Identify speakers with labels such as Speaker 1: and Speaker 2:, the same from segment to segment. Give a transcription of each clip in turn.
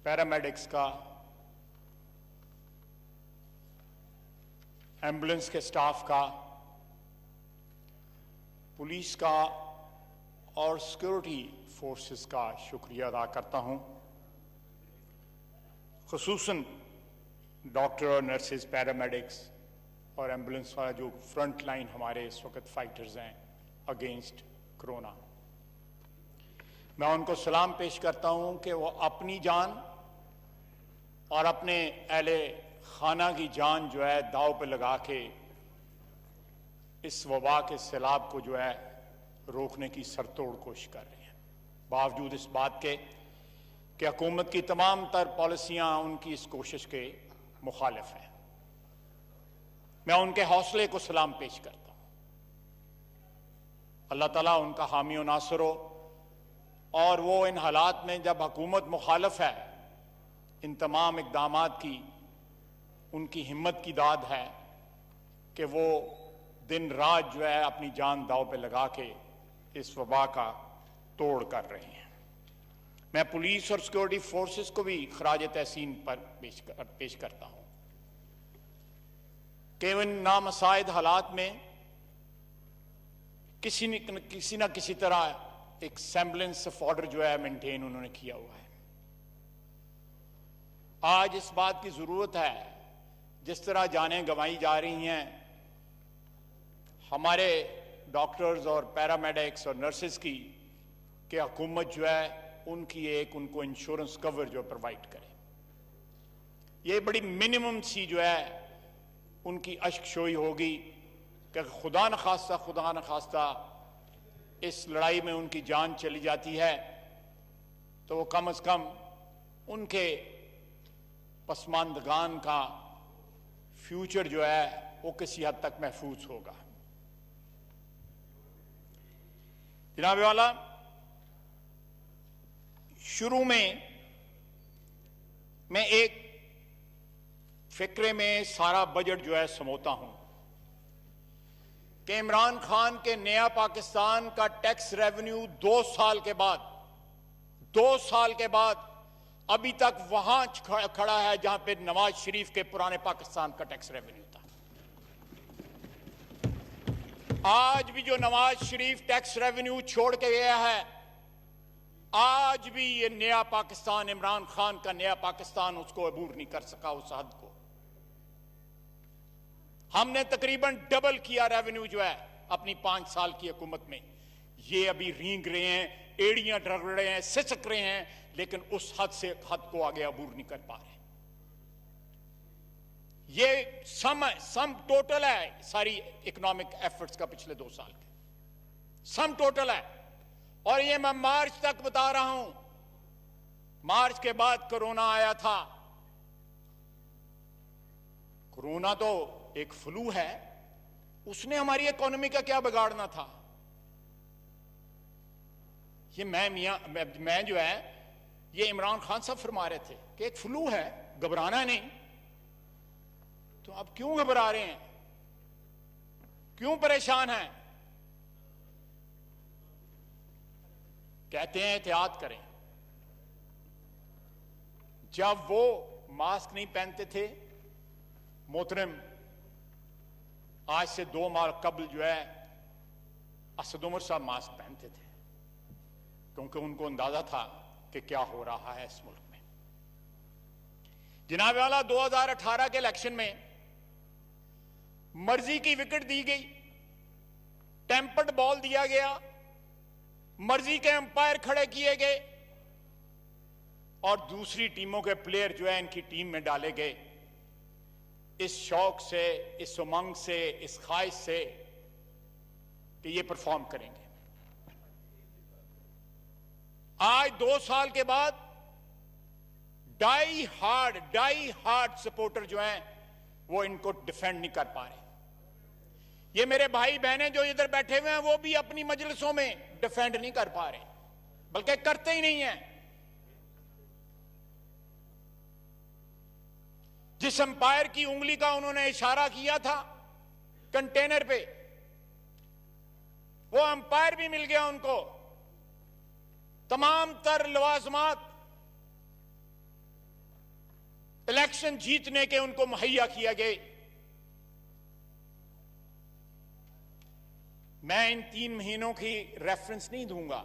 Speaker 1: Paramedics का, ambulance के staff का, पुलिस का और सिक्योरिटी फोर्सेस का शुक्रिया अदा करता हूं। खुसूसन डॉक्टर, नर्सेज, पैरामेडिक्स और एम्बुलेंस वाला जो फ्रंट लाइन हमारे इस वक्त फाइटर्स हैं अगेंस्ट कोरोना, मैं उनको सलाम पेश करता हूं कि वो अपनी जान और अपने अहले खाना की जान जो है दांव पे लगा के इस वबा के सैलाब को जो है रोकने की सरतोड़ कोशिश कर रहे हैं। बावजूद इस बात के कि हुकूमत की तमाम तर पॉलिसियां उनकी इस कोशिश के मुखालिफ हैं, मैं उनके हौसले को सलाम पेश करता हूं। अल्लाह ताला उनका हामी और नासर हो, और वो इन हालात में जब हुकूमत मुखालिफ है, इन तमाम इक़दामात की उनकी हिम्मत की दाद है कि वो दिन रात जो है अपनी जान दांव पे लगा के इस वबा का तोड़ कर रहे हैं। मैं पुलिस और सिक्योरिटी फोर्सेस को भी खराज तहसीन पर पेश करता हूं कि इन नामसाइद हालात में किसी न किसी तरह एक सेम्बलेंस ऑफ ऑर्डर जो है मेंटेन उन्होंने किया हुआ है। आज इस बात की जरूरत है, जिस तरह जानें गंवाई जा रही हैं हमारे डॉक्टर्स और पैरामेडिक्स और नर्सेज की, कि हुकूमत जो है उनको इंश्योरेंस कवर जो प्रोवाइड करे। ये बड़ी मिनिमम सी जो है उनकी अश्कशोई होगी कि खुदा न खास्ता इस लड़ाई में उनकी जान चली जाती है तो वो कम से कम उनके पसमानदगान का फ्यूचर जो है वो किसी हद तक महफूज होगा। जनाब वाला, शुरू में मैं एक फिक्रे में सारा बजट जो है समोता हूं कि इमरान खान के नया पाकिस्तान का टैक्स रेवेन्यू 2 साल के बाद अभी तक वहां खड़ा है जहां पे नवाज शरीफ के पुराने पाकिस्तान का टैक्स रेवेन्यू था। आज भी जो नवाज शरीफ टैक्स रेवेन्यू छोड़ के गया है, आज भी ये नया पाकिस्तान, इमरान खान का नया पाकिस्तान उसको अबूर नहीं कर सका उस हद को। हमने तकरीबन डबल किया रेवेन्यू जो है अपनी 5 साल की हुकूमत में। ये अभी रींग रहे हैं, एड़ियां डर रहे हैं, सिसक रहे हैं, लेकिन उस हद को आगे अबूर नहीं कर पा रहे। ये सम टोटल है सारी इकोनॉमिक एफर्ट्स का पिछले 2 साल के, सम टोटल है। और ये मैं मार्च तक बता रहा हूं। मार्च के बाद कोरोना आया था। कोरोना तो एक फ्लू है, उसने हमारी इकोनॉमी का क्या बिगाड़ना था। ये मैं जो है ये इमरान खान साहब फरमा रहे थे कि एक फ्लू है, घबराना नहीं। तो आप क्यों घबरा रहे हैं, क्यों परेशान हैं? कहते हैं एहतियात करें। जब वो मास्क नहीं पहनते थे, मोहतरम, आज से 2 माह कबल जो है असद उमर साहब मास्क पहनते थे, क्योंकि उनको अंदाजा था कि क्या हो रहा है इस मुल्क में। जनाब वाला, 2018 के इलेक्शन में मर्जी की विकेट दी गई, टेम्पर्ड बॉल दिया गया, मर्जी के अंपायर खड़े किए गए और दूसरी टीमों के प्लेयर जो है इनकी टीम में डाले गए, इस शौक से, इस उमंग से, इस ख्वाहिश से कि ये परफॉर्म करेंगे। आज 2 साल के बाद डाई हार्ड सपोर्टर जो हैं वो इनको डिफेंड नहीं कर पा रहे। ये मेरे भाई बहनें जो इधर बैठे हुए हैं वो भी अपनी मजलिसों में डिफेंड नहीं कर पा रहे, बल्कि करते ही नहीं हैं। जिस अंपायर की उंगली का उन्होंने इशारा किया था कंटेनर पे, वो अंपायर भी मिल गया उनको। तमाम तर लवाजमात इलेक्शन जीतने के उनको मुहैया किया गए। मैं इन 3 महीनों की रेफरेंस नहीं दूंगा।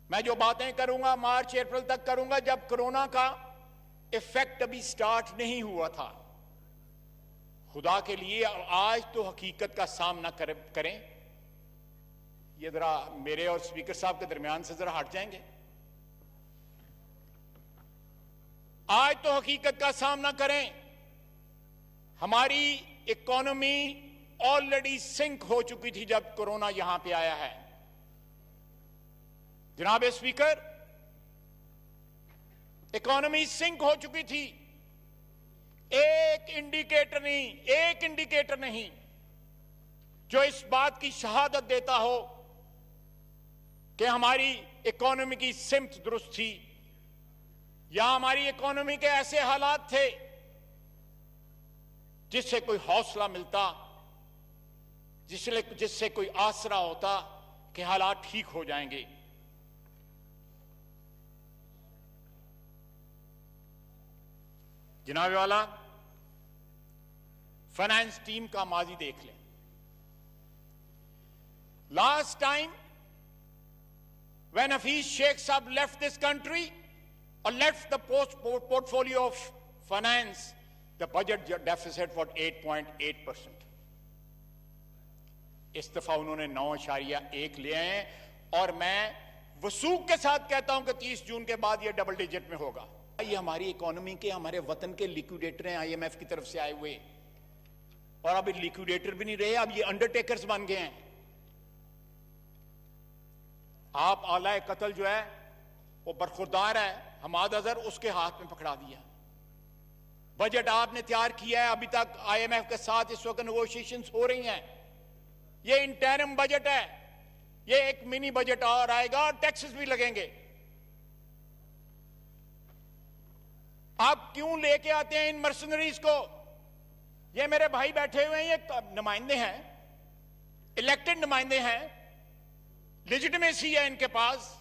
Speaker 1: मैं जो बातें करूंगा मार्च अप्रैल तक करूंगा, जब कोरोना का इफेक्ट अभी स्टार्ट नहीं हुआ था। खुदा के लिए आज तो हकीकत का सामना करें। ये जरा मेरे और स्पीकर साहब के दरमियान से जरा हट जाएंगे। आज तो हकीकत का सामना करें। हमारी इकोनॉमी ऑलरेडी सिंक हो चुकी थी जब कोरोना यहां पे आया है। जनाब स्पीकर, इकोनॉमी सिंक हो चुकी थी। एक इंडिकेटर नहीं जो इस बात की शहादत देता हो कि हमारी इकोनॉमी की सिमत दुरुस्त थी या हमारी इकोनॉमी के ऐसे हालात थे जिससे कोई हौसला मिलता, जिससे कोई आसरा होता कि हालात ठीक हो जाएंगे। जनाब वाला, फाइनेंस टीम का माजी देख लें। Last time when Hafiz Sheikh Saab left this country or left the portfolio of finance, the budget deficit was 8.8%. इस दफा उन्होंने 9.1 ले आए हैं और मैं वसूख के साथ कहता हूं कि 30 जून के बाद यह डबल डिजिट में होगा। ये हमारी इकोनॉमी के, हमारे वतन के लिक्विडेटर हैं, IMF की तरफ से आए हुए, और अब लिक्विडेटर भी नहीं रहे, अब ये अंडरटेकर्स बन गए हैं। आप आला कत्ल जो है वो बरखुरदार है हमाद अजहर, उसके हाथ में पकड़ा दिया। बजट आपने तैयार किया है, अभी तक IMF के साथ इस वक्त नेगोशिएशंस हो रही हैं। ये इंटरिम बजट है, ये एक मिनी बजट और आएगा और टैक्सेस भी लगेंगे। आप क्यों लेके आते हैं इन मर्सनरीज को? ये मेरे भाई बैठे हुए हैं, ये नुमाइंदे हैं, इलेक्टेड नुमाइंदे हैं, लेजिटिमेसी है इनके पास,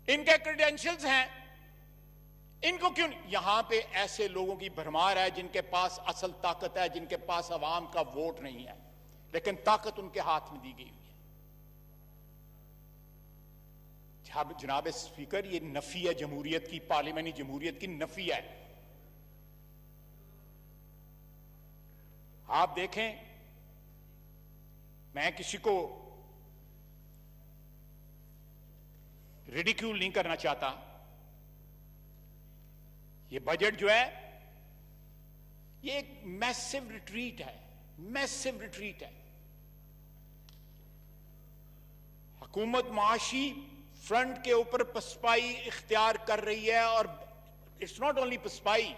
Speaker 1: इनके क्रेडेंशियल्स हैं। इनको क्यों? यहां पे ऐसे लोगों की भरमार है जिनके पास असल ताकत है, जिनके पास अवाम का वोट नहीं है, लेकिन ताकत उनके हाथ में दी गई हुई है। जनाब स्पीकर, ये नफी है जमहूरियत की, पार्लियामेंटी जमहूरियत की नफी है। आप देखें, मैं किसी को रिडिक्यूल नहीं करना चाहता। ये बजट जो है ये एक मैसिव रिट्रीट है, मैसिव रिट्रीट है। हुकूमत माशी फ्रंट के ऊपर पसपाई इख्तियार कर रही है, और इट्स नॉट ओनली पसपाई,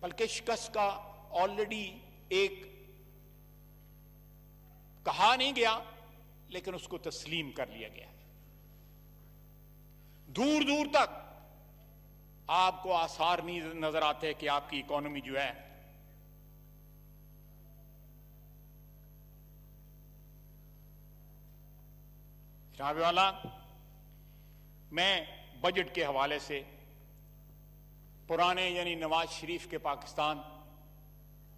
Speaker 1: बल्कि शिकस्त का ऑलरेडी एक कहा नहीं गया, लेकिन उसको तस्लीम कर लिया गया। दूर दूर तक आपको आसार नहीं नजर आते कि आपकी इकोनॉमी जो है जनाब वाला, मैं बजट के हवाले से पुराने यानी नवाज शरीफ के पाकिस्तान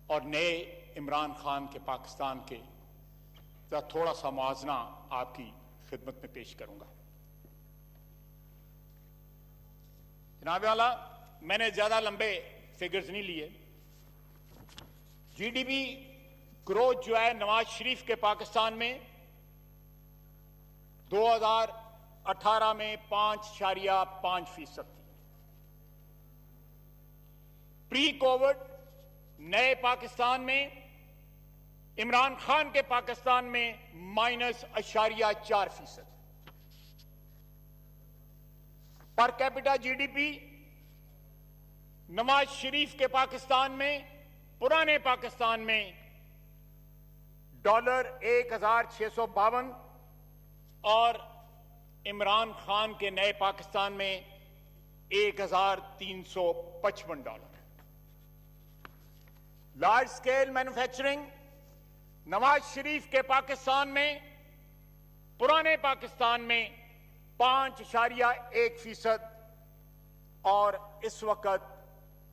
Speaker 1: और नए इमरान खान के पाकिस्तान के थोड़ा सा मुआवजा आपकी खिदमत में पेश करूंगा। जनाब वाला, मैंने ज्यादा लंबे फिगर्स नहीं लिए। GDP ग्रोथ जो है नवाज शरीफ के पाकिस्तान में 2018 में 5.5% थी। प्री कोविड नए पाकिस्तान में, इमरान खान के पाकिस्तान में -0.4%। Per capita GDP Nawaz Sharif के पाकिस्तान में, पुराने पाकिस्तान में $1,652 और इमरान खान के नए पाकिस्तान में $1,355। Large scale manufacturing Nawaz Sharif के पाकिस्तान में, पुराने पाकिस्तान में 5.1%। और इस वक्त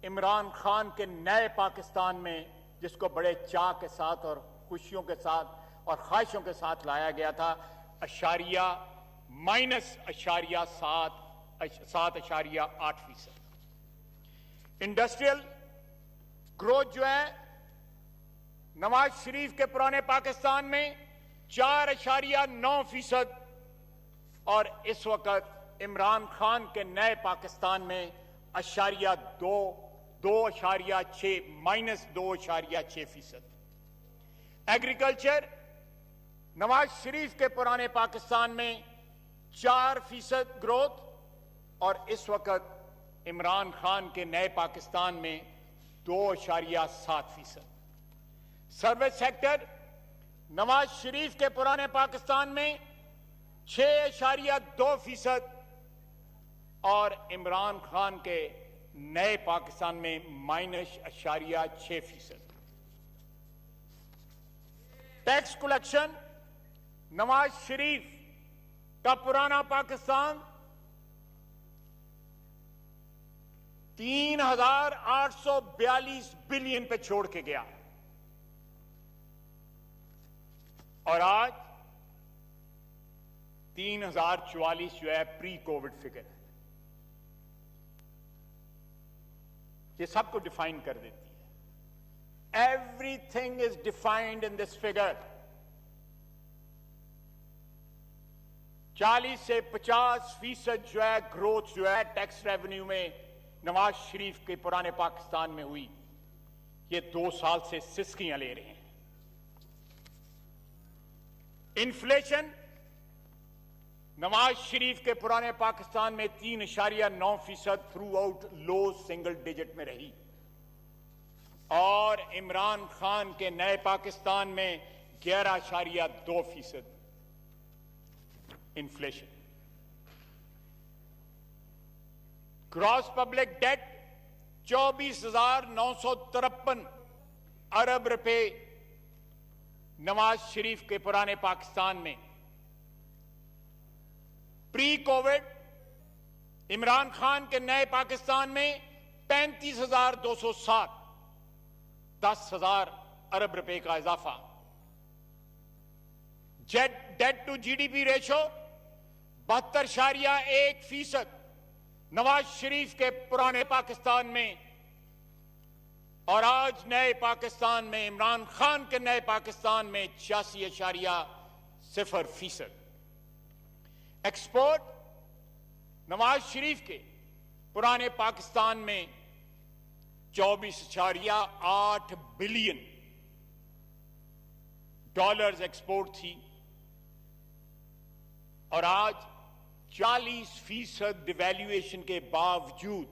Speaker 1: इमरान खान के नए पाकिस्तान में, जिसको बड़े चाह के साथ और खुशियों के साथ और ख्वाहिशों के साथ लाया गया था, -7.8%। इंडस्ट्रियल ग्रोथ जो है नवाज शरीफ के पुराने पाकिस्तान में 4.9%। और इस वक्त इमरान खान के नए पाकिस्तान में -2.6%। एग्रीकल्चर नवाज शरीफ के पुराने पाकिस्तान में 4% ग्रोथ और इस वक्त इमरान खान के नए पाकिस्तान में 2.7%। सर्विस सेक्टर नवाज शरीफ के पुराने पाकिस्तान में 6.2% और इमरान खान के नए पाकिस्तान में -6%। टैक्स कलेक्शन नवाज शरीफ का पुराना पाकिस्तान 3,842 बिलियन पे छोड़ के गया और आज 3,044 जो है प्री कोविड फिगर है। ये सबको डिफाइन कर देती है। Everything is defined in this figure. 40 से 50% जो है ग्रोथ जो है टैक्स रेवेन्यू में नवाज शरीफ के पुराने पाकिस्तान में हुई। ये 2 साल से सिसकियां ले रहे हैं। इन्फ्लेशन नवाज शरीफ के पुराने पाकिस्तान में 3.9% थ्रू आउट लो सिंगल डिजिट में रही और इमरान खान के नए पाकिस्तान में 11.2% इन्फ्लेशन। ग्रॉस पब्लिक डेट 24,953 अरब रुपए नवाज शरीफ के पुराने पाकिस्तान में। प्री कोविड इमरान खान के नए पाकिस्तान में 35,260, 10,000 अरब रुपए का इजाफा। Debt to GDP ratio 72.1% Nawaz Sharif के पुराने पाकिस्तान में और आज नए पाकिस्तान में इमरान खान के नए पाकिस्तान में 86.0%। एक्सपोर्ट नवाज शरीफ के पुराने पाकिस्तान में 24.8 बिलियन डॉलर्स एक्सपोर्ट थी और आज 40% डिवैल्यूएशन के बावजूद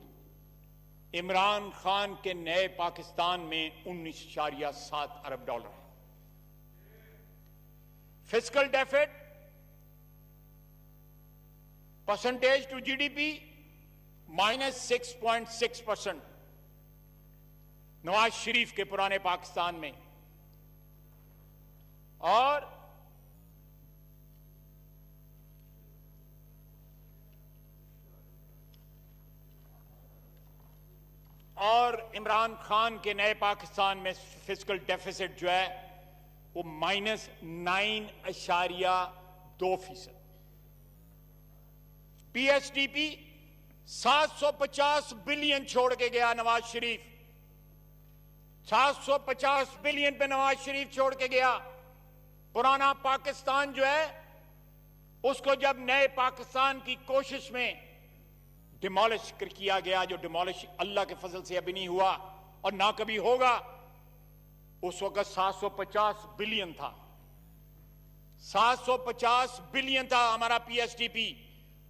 Speaker 1: इमरान खान के नए पाकिस्तान में 19.7 अरब डॉलर है। Fiscal deficit percentage to GDP -6.6% Nawaz Sharif के पुराने पाकिस्तान में और इमरान खान के नए पाकिस्तान में फिस्कल डेफिसिट जो है वो -9.2%। पीएसडीपी 750 बिलियन छोड़ के गया नवाज शरीफ। 750 बिलियन पे नवाज शरीफ छोड़ के गया। पुराना पाकिस्तान जो है उसको जब नए पाकिस्तान की कोशिश में डिमोलिश किया गया, जो डिमोलिश अल्लाह के फजल से अभी नहीं हुआ और ना कभी होगा, उस वक्त 750 बिलियन था। 750 बिलियन था हमारा पीएसडीपी,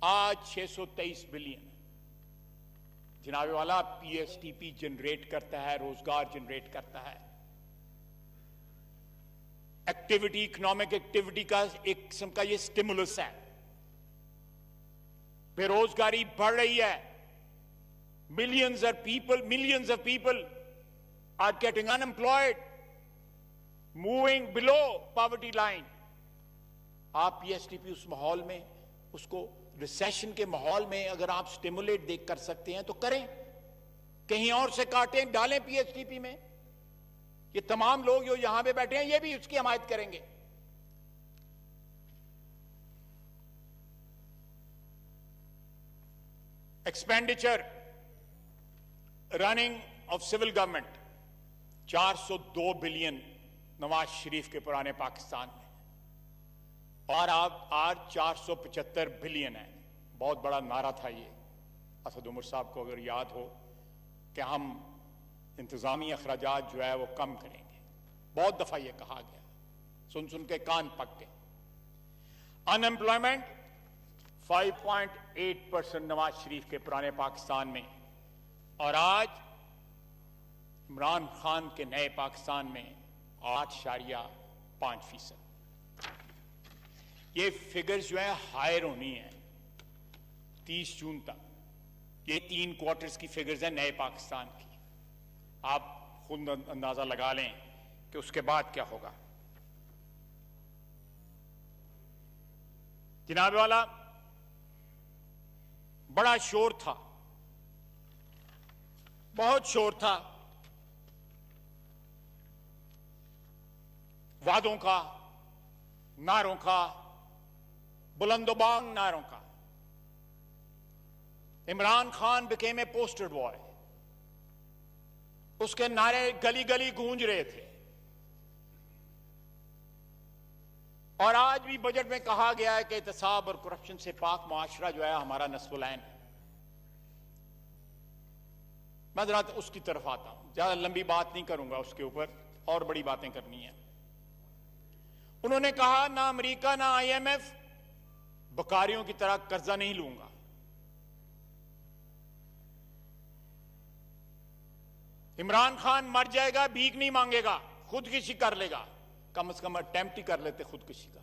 Speaker 1: आज 623 बिलियन। जनाबे वाला पीएसडीपी जनरेट करता है, रोजगार जनरेट करता है, एक्टिविटी, इकोनॉमिक एक्टिविटी का एक किस्म का ये स्टिमुलस है। बेरोजगारी बढ़ रही है। Millions of people are getting unemployed, moving below poverty line. आप पीएसडीपी उस माहौल में उसको रिसेशन के माहौल में अगर आप स्टिमुलेट देख कर सकते हैं तो करें, कहीं और से काटें, डालें पीएसटीपी में। ये तमाम लोग जो यहां पे बैठे हैं ये भी उसकी हमायत करेंगे। Expenditure running of civil government 402 billion Nawaz Sharif के पुराने पाकिस्तान में, और आप आज 475 बिलियन है। बहुत बड़ा नारा था ये, असद उमर साहब को अगर याद हो कि हम इंतजामी अखराजात जो है वो कम करेंगे। बहुत दफा ये कहा गया, सुन सुन के कान पक गए। अनएम्प्लॉयमेंट 5.8% नवाज शरीफ के पुराने पाकिस्तान में, और आज इमरान खान के नए पाकिस्तान में 8.5%। ये फिगर्स जो है हायर होनी है 30 जून तक। ये 3 क्वार्टर्स की फिगर्स हैं नए पाकिस्तान की। आप खुद अंदाजा लगा लें कि उसके बाद क्या होगा। जनाब वाला, बड़ा शोर था, बहुत शोर था वादों का, नारों का, बुलंदोबांग नारों का। Imran Khan became a poster boy, उसके नारे गली गली गूंज रहे थे। और आज भी बजट में कहा गया है कि एहतसाब और करप्शन से पाक मुआशरा जो है हमारा नस्ल-ए-आइन है। मैं जरा उसकी तरफ आता हूं, ज्यादा लंबी बात नहीं करूंगा उसके ऊपर, और बड़ी बातें करनी है। उन्होंने कहा ना अमेरिका ना आईएमएफ बकारियों की तरह कर्जा नहीं लूंगा। इमरान खान मर जाएगा, भीख नहीं मांगेगा, खुदकुशी कर लेगा। कम से कम अटेम्प्ट ही कर लेते खुदकुशी का,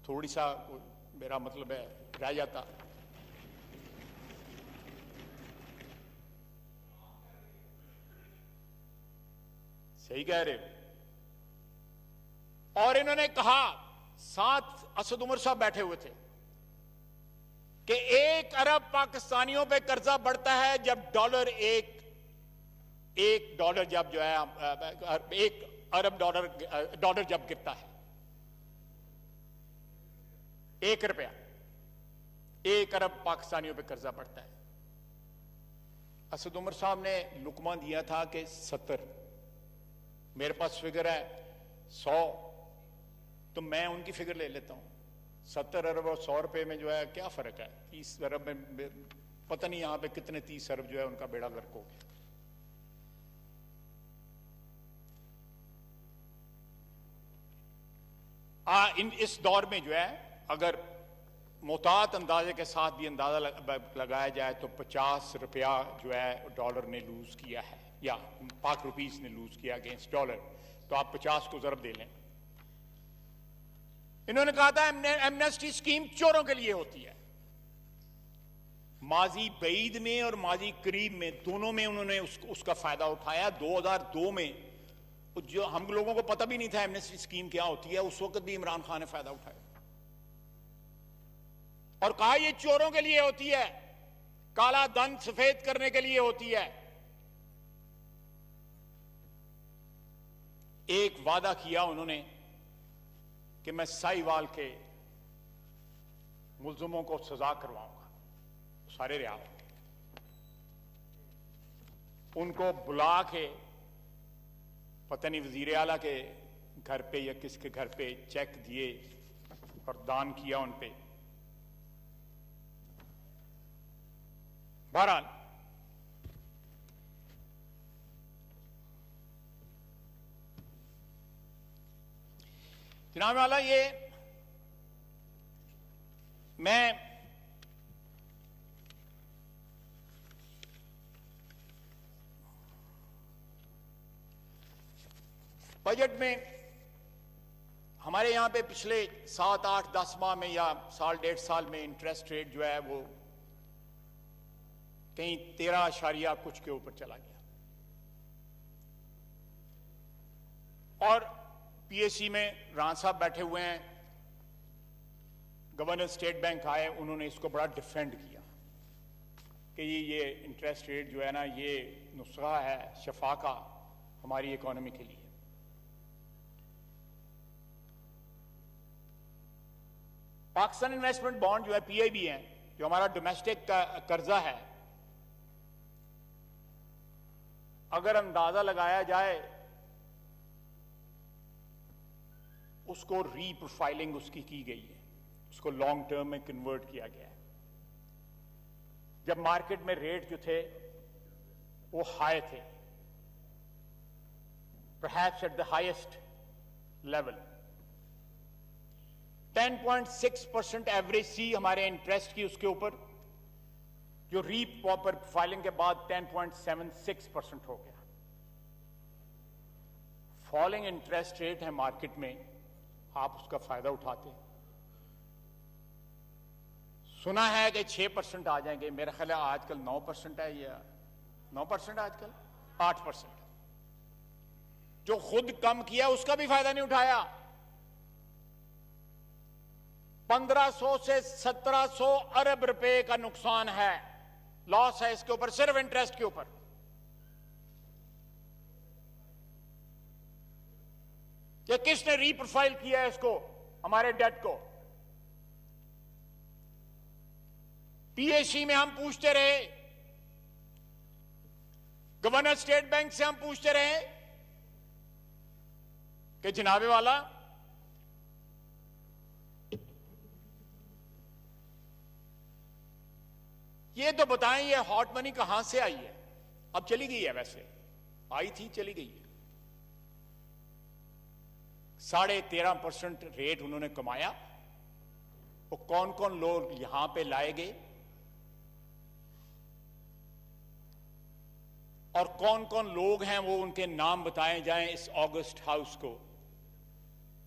Speaker 1: थोड़ी सा मेरा मतलब है रह जाता। सही कह रहे हो। और इन्होंने कहा, साथ असद उमर साहब बैठे हुए थे, कि 1 अरब पाकिस्तानियों पे कर्जा बढ़ता है जब डॉलर एक डॉलर जब जो है 1 अरब डॉलर जब गिरता है। 1 रुपया 1 अरब पाकिस्तानियों पे कर्जा बढ़ता है। असद उमर साहब ने लुकमा दिया था कि 70, मेरे पास फिगर है 100, तो मैं उनकी फिगर ले लेता हूं। 70 अरब और 100 रुपए में जो है क्या फर्क है? 30 अरब में पता नहीं यहां पे कितने 30 अरब जो है उनका बेड़ा गर्क हो गया। इस दौर में जो है अगर मोहतात अंदाजे के साथ भी अंदाजा लगाया जाए तो 50 रुपया जो है डॉलर ने लूज किया है, या पाक रुपीस ने लूज किया अगेंस्ट डॉलर, तो आप 50 को जरब दे लें। इन्होंने कहा था एमनेस्टी स्कीम चोरों के लिए होती है। माजी बईद में और माजी करीब में, दोनों में उन्होंने उसका फायदा उठाया। 2002 में जो हम लोगों को पता भी नहीं था एमनेस्टी स्कीम क्या होती है, उस वक्त भी इमरान खान ने फायदा उठाया और कहा ये चोरों के लिए होती है, काला धन सफेद करने के लिए होती है। एक वादा किया उन्होंने कि मैं साहिवाल के मुल्जिमों को सजा करवाऊंगा, सारे रिहा होंगे। उनको बुला के पता नहीं वजीर आला के घर पे या किसके घर पे चेक दिए और दान किया उन पे। बहरहाल जनाब वाला, ये मैं बजट में हमारे यहां पे पिछले 7, 8, 10 माह में या साल 1.5 साल में इंटरेस्ट रेट जो है वो कहीं 13 कुछ के ऊपर चला गया। और पीएससी में राणा साहब बैठे हुए हैं, गवर्नर स्टेट बैंक आए, उन्होंने इसको बड़ा डिफेंड किया कि ये इंटरेस्ट रेट जो है ना, ये नुस्खा है शफा का हमारी इकोनॉमी के लिए। पाकिस्तान इन्वेस्टमेंट बॉन्ड जो है, पीआईबी है, जो हमारा डोमेस्टिक का कर्जा है, अगर अंदाजा लगाया जाए उसको रीप्रोफाइलिंग उसकी की गई है, उसको लॉन्ग टर्म में कन्वर्ट किया गया है। जब मार्केट में रेट जो थे वो हाई थे, perhaps at the highest level, 10.6% average सी हमारे इंटरेस्ट की उसके ऊपर, जो रीप्रोफाइलिंग के बाद 10.76% हो गया। फॉलिंग इंटरेस्ट रेट है मार्केट में, आप उसका फायदा उठाते हैं। सुना है कि 6% आ जाएंगे, मेरा ख्याल है आजकल 9% है, या 9% आजकल 8%। जो खुद कम किया उसका भी फायदा नहीं उठाया। 1500 से 1700 अरब रुपए का नुकसान है, लॉस है इसके ऊपर, सिर्फ इंटरेस्ट के ऊपर। ये किसने रीप्रोफाइल किया है इसको, हमारे डेट को? पीएसी में हम पूछते रहे, गवर्नर स्टेट बैंक से हम पूछते रहे कि जनाबे वाला ये तो बताएं, ये हॉट मनी कहां से आई है? अब चली गई है, वैसे आई थी, चली गई है। 13.5% रेट उन्होंने कमाया। वो कौन कौन लोग यहां पे लाए गए और कौन कौन लोग हैं, वो उनके नाम बताए जाएं इस ऑगस्ट हाउस को,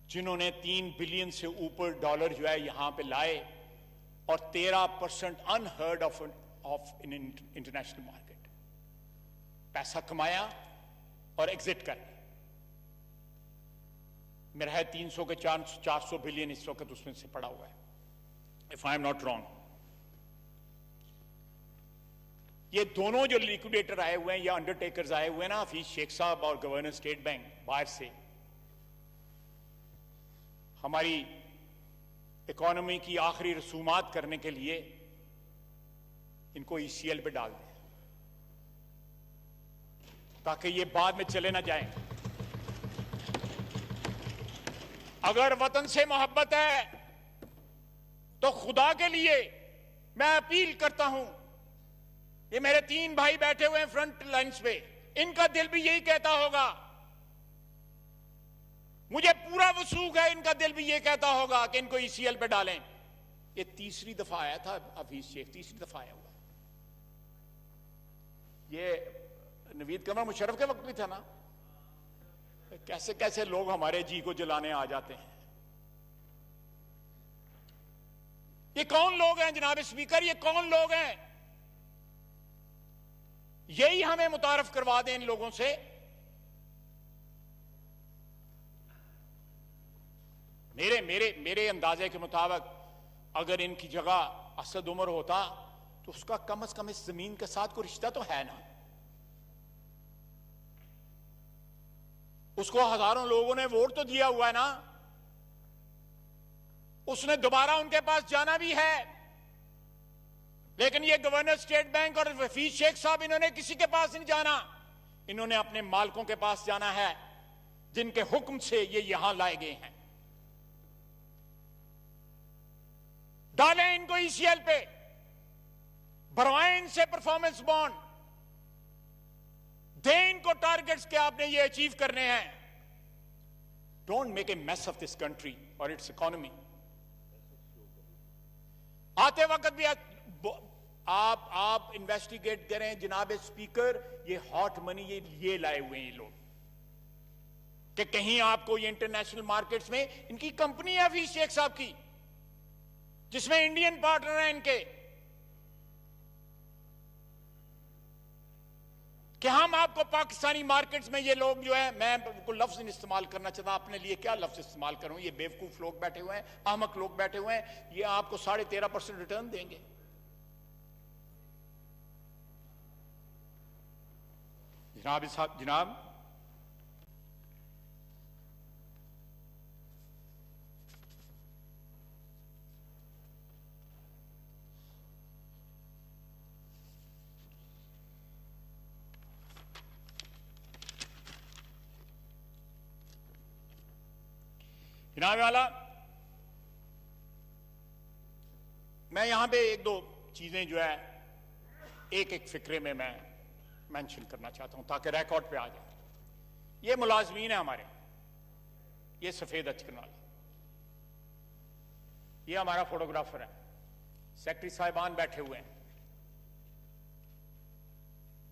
Speaker 1: जिन्होंने 3 बिलियन से ऊपर डॉलर जो है यहां पे लाए और 13% unheard of in international market पैसा कमाया और एग्जिट कर गए। मेरा है 300 के 400 बिलियन इस वक्त उसमें से पड़ा हुआ है, if I am not wrong. ये दोनों जो लिक्विडेटर आए हुए हैं या अंडरटेकर्स आए हुए हैं ना, हफीज शेख साहब और गवर्नर स्टेट बैंक बाहर से, हमारी इकोनॉमी की आखिरी रसूमात करने के लिए इनको ईसीएल पे डाल दें ताकि ये बाद में चले ना जाएं। अगर वतन से मोहब्बत है तो खुदा के लिए मैं अपील करता हूं, ये मेरे 3 भाई बैठे हुए हैं फ्रंट लाइंस पे, इनका दिल भी यही कहता होगा, मुझे पूरा वसूख है, इनका दिल भी ये कहता होगा कि इनको ईसीएल पे डालें। ये तीसरी दफा आया था हफीज शेख, तीसरी दफा आया हुआ। ये नवीद कमर मुशर्रफ के वक्त भी था ना। कैसे कैसे लोग हमारे जी को जलाने आ जाते हैं। ये कौन लोग हैं जनाब स्पीकर, ये कौन लोग हैं? यही हमें मुतारफ करवा दें इन लोगों से। मेरे अंदाजे के मुताबिक अगर इनकी जगह असद उमर होता तो उसका कम से कम इस जमीन के साथ कोई रिश्ता तो है ना। उसको हजारों लोगों ने वोट तो दिया हुआ है ना, उसने दोबारा उनके पास जाना भी है। लेकिन ये गवर्नर स्टेट बैंक और हफीज शेख साहब, इन्होंने किसी के पास नहीं जाना, इन्होंने अपने मालिकों के पास जाना है जिनके हुक्म से ये यहां लाए गए हैं। डालें इनको ईसीएल पे, भरवाएं इनसे परफॉर्मेंस बॉन्ड, दें इनको टारगेट्स के आपने ये अचीव करने हैं। Don't make a mess of this country और इट्स इकोनॉमी। आते वक्त भी आप इन्वेस्टिगेट करें जनाब स्पीकर, ये हॉट मनी ये लाए हुए हैं ये लोग, कि कहीं आपको ये इंटरनेशनल मार्केट्स में इनकी कंपनी है हफीज शेख साहब की, जिसमें इंडियन पार्टनर हैं इनके, कि हम आपको पाकिस्तानी मार्केट्स में ये लोग जो है, मैं बिल्कुल लफ्ज नहीं इस्तेमाल करना चाहता, अपने लिए क्या लफ्ज इस्तेमाल करूं, ये बेवकूफ लोग बैठे हुए हैं, अहमक लोग बैठे हुए हैं, ये आपको 13.5% रिटर्न देंगे। जनाब साहब, जनाब जनाब वाला, मैं यहां पे एक दो चीजें जो है एक एक फिक्रे में मैं मेंशन करना चाहता हूं ताकि रिकॉर्ड पे आ जाए। ये मुलाजमीन है हमारे, ये सफेद अचकन वाले, ये हमारा फोटोग्राफर है, सेक्रेटरी साहिबान बैठे हुए हैं।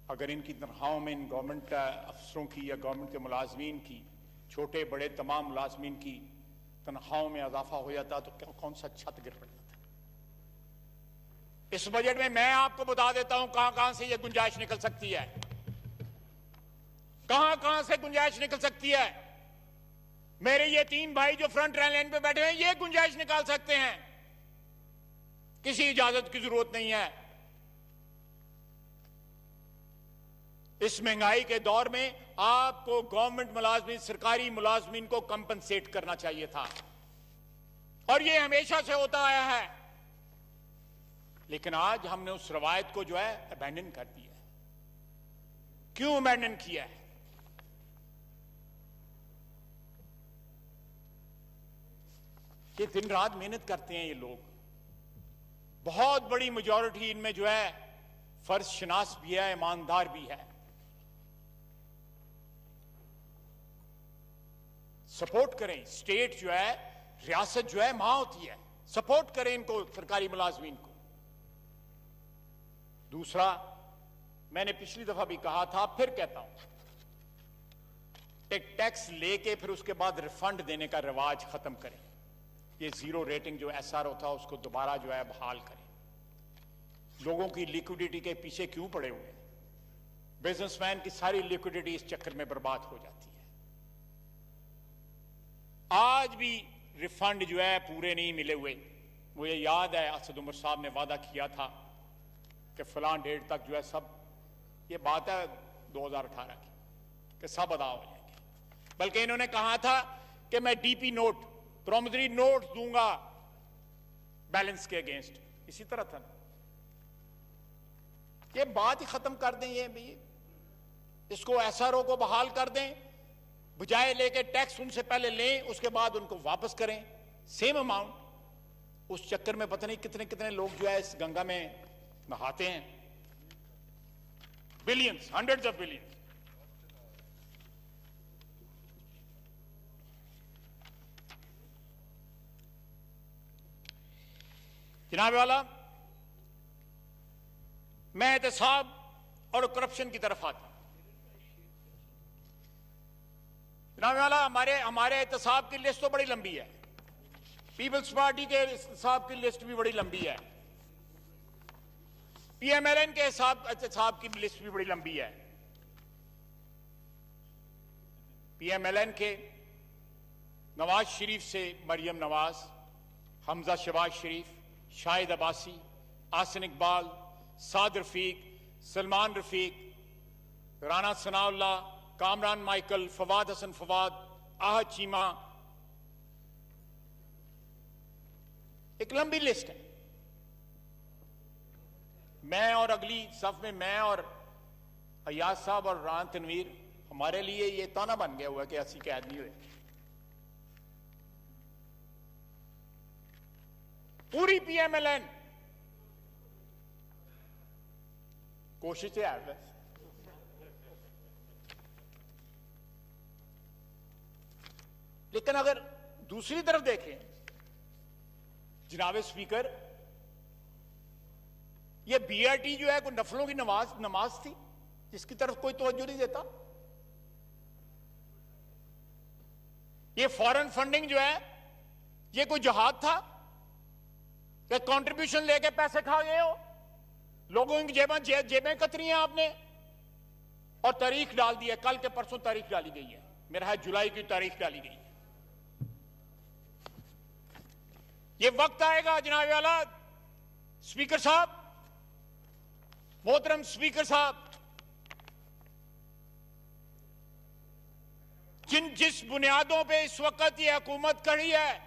Speaker 1: अगर इनकी तनख्वाहों में इन गवर्नमेंट अफसरों की या गवर्नमेंट के मुलाजमीन की, छोटे बड़े तमाम मुलाजमीन की तनख्वाहों में इजाफा हो जाता तो कौन सा छत गिर पड़ता था। इस बजट में मैं आपको बता देता हूं कहां कहां से यह गुंजाइश निकल सकती है, कहां कहां से गुंजाइश निकल सकती है। मेरे ये 3 भाई जो फ्रंट लाइन पे बैठे हैं, ये गुंजाइश निकाल सकते हैं, किसी इजाजत की जरूरत नहीं है। इस महंगाई के दौर में आपको गवर्नमेंट मुलाजमीन, सरकारी मुलाजमीन को कंपनसेट करना चाहिए था, और ये हमेशा से होता आया है। लेकिन आज हमने उस रवायत को जो है अबैंडन कर दिया है। क्यों अबैंडन किया है? ये दिन रात मेहनत करते हैं ये लोग, बहुत बड़ी मेजॉरिटी इनमें जो है फर्ज शनास भी है, ईमानदार भी है। सपोर्ट करें, स्टेट जो है, रियासत जो है मां होती है, सपोर्ट करें इनको, सरकारी मुलाजमीन को। दूसरा, मैंने पिछली दफा भी कहा था, फिर कहता हूं, एक टैक्स लेके फिर उसके बाद रिफंड देने का रिवाज खत्म करें। ये जीरो रेटिंग जो एसआरओ था उसको दोबारा जो है बहाल करें। लोगों की लिक्विडिटी के पीछे क्यों पड़े हुए हैं? बिजनेसमैन की सारी लिक्विडिटी इस चक्कर में बर्बाद हो जाती है। आज भी रिफंड जो है पूरे नहीं मिले हुए। मुझे याद है असद उमर साहब ने वादा किया था कि फलां डेट तक जो है सब, ये बात है 2018 की, कि सब अदा हो जाएंगे। बल्कि इन्होंने कहा था कि मैं डीपी नोट, प्रॉमिसरी नोट दूंगा बैलेंस के अगेंस्ट। इसी तरह था, ये बात ही खत्म कर दें। ये भी इसको एसआरओ को बहाल कर दें, बजाय लेके टैक्स उनसे पहले लें, उसके बाद उनको वापस करें सेम अमाउंट। उस चक्कर में पता नहीं कितने कितने लोग जो है इस गंगा में नहाते हैं, बिलियंस, हंड्रेड्स ऑफ बिलियंस। जनाब वाला, मैं एहतसाब और करप्शन की तरफ आता हूं। जनाब वाला, हमारे एहतसाब की लिस्ट तो बड़ी लंबी है, पीपल्स पार्टी के एहतसाब की लिस्ट भी बड़ी लंबी है, पीएमएलएन के एहतसाब की लिस्ट भी बड़ी लंबी है। पीएमएलएन के नवाज शरीफ से मरियम नवाज, हमजा शहबाज शरीफ, शाहिद अब्बासी, आसिन इकबाल, साद रफीक, सलमान रफीक, राना सनाउल्लाह, कामरान माइकल, फवाद हसन फवाद, आहद चीमा, एक लंबी लिस्ट है। मैं और अगली सफ में मैं और अयाज साहब और रान तनवीर, हमारे लिए ये ताना बन गया हुआ है कि ऐसी कैद नहीं हुए। पूरी पीएमएलएन कोशिश है, लेकिन अगर दूसरी तरफ देखें जनाब स्पीकर, ये बीआरटी जो है कोई नफलों की नमाज थी जिसकी तरफ कोई तवज्जो नहीं देता। ये फॉरेन फंडिंग जो है ये कोई जहाद था कि कंट्रीब्यूशन लेके पैसे खा गए हो, लोगों की जेबें कतरी हैं आपने, और तारीख डाल दी है, कल के परसों तारीख डाली गई है, मेरा है जुलाई की तारीख डाली गई है। ये वक्त आएगा जनाब वाला स्पीकर साहब, मोहतरम स्पीकर साहब, जिस बुनियादों पे इस वक्त ये हुकूमत खड़ी है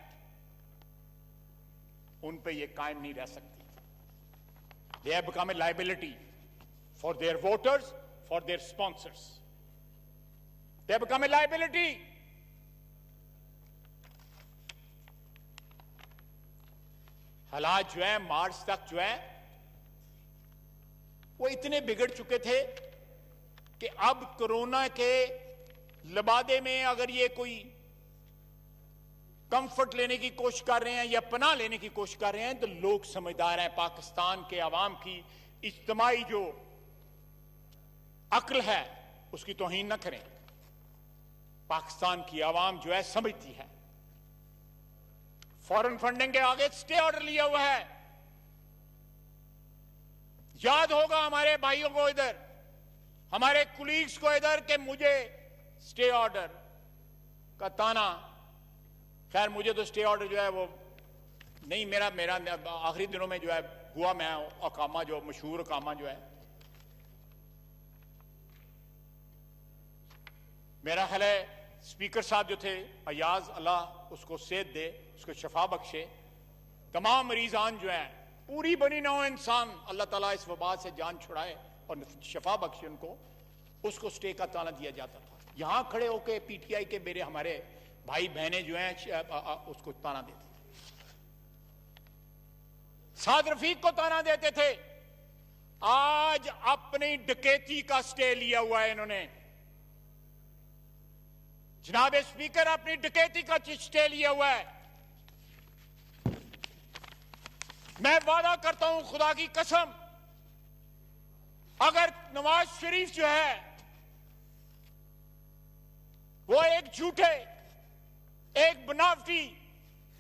Speaker 1: उन पे ये कायम नहीं रह सकती। They have become a liability for their voters, for their sponsors, they have become a liability. हालात जो है मार्च तक जो है वो इतने बिगड़ चुके थे कि अब कोरोना के लबादे में अगर ये कोई कंफर्ट लेने की कोशिश कर रहे हैं या पनाह लेने की कोशिश कर रहे हैं तो लोग समझदार हैं। पाकिस्तान के अवाम की इज्तिमाई जो अक्ल है उसकी तौहीन न करें। पाकिस्तान की अवाम जो है समझती है। फॉरेन फंडिंग के आगे स्टे ऑर्डर लिया हुआ है। याद होगा हमारे भाइयों को इधर, हमारे कुलीग्स को इधर कि मुझे स्टे ऑर्डर का ताना, खैर मुझे तो स्टे ऑर्डर जो है वो नहीं, मेरा आखिरी दिनों में जो है हुआ, मैं अकामा जो मशहूर अकामा जो है, मेरा ख्याल है स्पीकर साहब जो थे अयाज, अल्लाह उसको सेहत दे, उसको शफा बख्शे, तमाम मरीजान जो हैं पूरी बनी नौ इंसान अल्लाह ताला इस वबा से जान छुड़ाए और शफा बख्शे उनको, उसको स्टे का ताना दिया जाता था। यहां खड़े होके पीटीआई के मेरे हमारे भाई बहनें जो हैं उसको ताना देते थे, साद रफीक को ताना देते थे। आज अपनी डकैती का स्टे लिया हुआ है इन्होंने। जनाब स्पीकर, अपनी डकैती का स्टे लिया हुआ है। मैं वादा करता हूं खुदा की कसम, अगर नवाज शरीफ जो है वो एक झूठे, एक बनावटी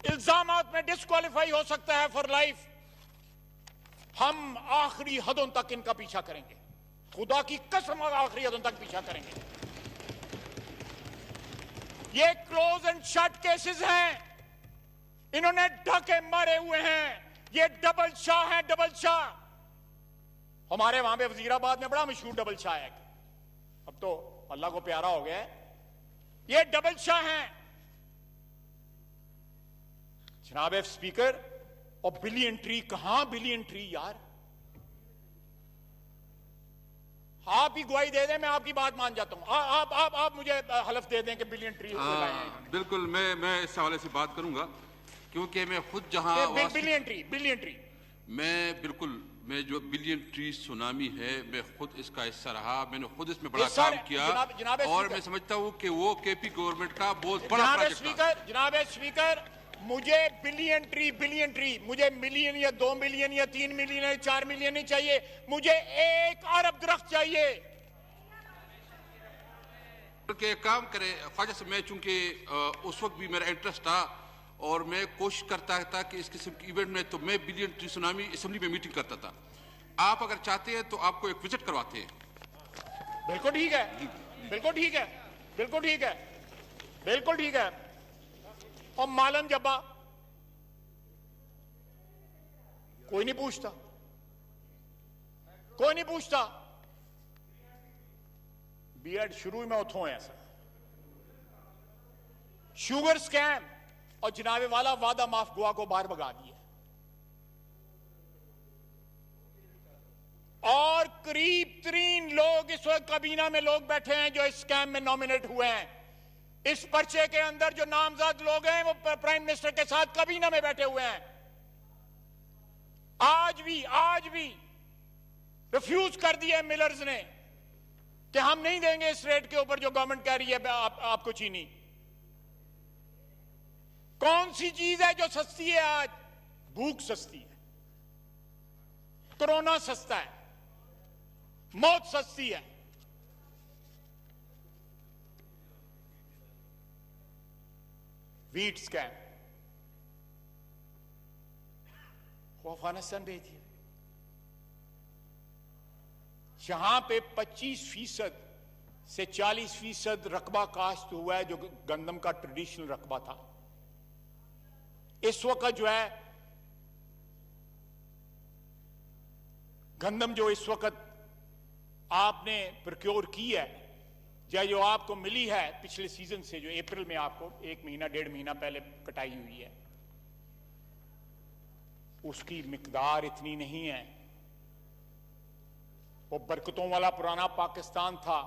Speaker 1: इल्जामात में डिस्क्वालीफाई हो सकता है फॉर लाइफ, हम आखिरी हदों तक इनका पीछा करेंगे। खुदा की कसम आखिरी हदों तक पीछा करेंगे। ये क्लोज एंड शट केसेस हैं, इन्होंने ढके मारे हुए हैं। ये डबल शाह है, डबल शाह। हमारे वहां पे वजीराबाद में बड़ा मशहूर डबल शाह है, अब तो अल्लाह को प्यारा हो गया है। ये डबल शाह हैं जनाब स्पीकर। और बिलियन ट्री, कहां बिलियन ट्री यार? आप ही गवाही दे दें, मैं आपकी बात मान जाता हूं। आप मुझे हलफ दे दें कि बिलियन ट्री लगाए हैं।
Speaker 2: बिल्कुल, मैं इस हवाले से बात करूंगा क्योंकि मैं खुद जहां
Speaker 1: बिलियन ट्री
Speaker 2: मैं जो बिलियन ट्री सुनामी है, मैं खुद इसका हिस्सा रहा, मैंने खुद इसमें बड़ा काम किया। और मैं समझता हूं कि वो केपी गवर्नमेंट का बहुत बड़ा प्रोजेक्ट था।
Speaker 1: जनाब स्पीकर, मुझे बिलियन ट्री, मुझे मिलियन या 2 मिलियन या 3 मिलियन या 4 मिलियन नहीं चाहिए, मुझे 1 अरब दरख्त चाहिए।
Speaker 2: के काम करे ख्वाजा से, मैं चूंकि उस वक्त भी मेरा इंटरेस्ट था और मैं कोशिश करता था कि इस किस्म के इवेंट में, तो मैं बिलियन ट्री सुनामी असेंबली में मीटिंग करता था। आप अगर चाहते हैं तो आपको एक विजिट करवाते हैं।
Speaker 1: बिल्कुल ठीक है, बिल्कुल ठीक है, बिल्कुल ठीक है, बिल्कुल ठीक है। और मालम जब्बा कोई नहीं पूछता, कोई नहीं पूछता। बीएड शुरू में उठो है ऐसा शुगर स्कैम और जनाबे वाला वादा माफ गुआ को बाहर भगा दिया। और करीब 3 लोग इस वक्त काबीना में लोग बैठे हैं जो इस स्कैम में नॉमिनेट हुए हैं। इस पर्चे के अंदर जो नामजद लोग हैं वो प्राइम मिनिस्टर के साथ काबीना में बैठे हुए हैं। आज भी रिफ्यूज कर दिया मिलर्स ने कि हम नहीं देंगे इस रेट के ऊपर जो गवर्नमेंट कह रही है आपको चीनी। कौन सी चीज है जो सस्ती है आज? भूख सस्ती है, कोरोना सस्ता है, मौत सस्ती है। वीट स्कैम वो अफगानिस्तान भेज दिया। जहां पे 25% से 40% रकबा काश्त हुआ है, जो गंदम का ट्रेडिशनल रकबा था। इस वक्त जो है गंदम जो इस वक्त आपने प्रोक्योर की है, या जो आपको मिली है पिछले सीजन से, जो अप्रैल में आपको 1 महीना 1.5 महीना पहले कटाई हुई है, उसकी मिकदार इतनी नहीं है। वो बरकतों वाला पुराना पाकिस्तान था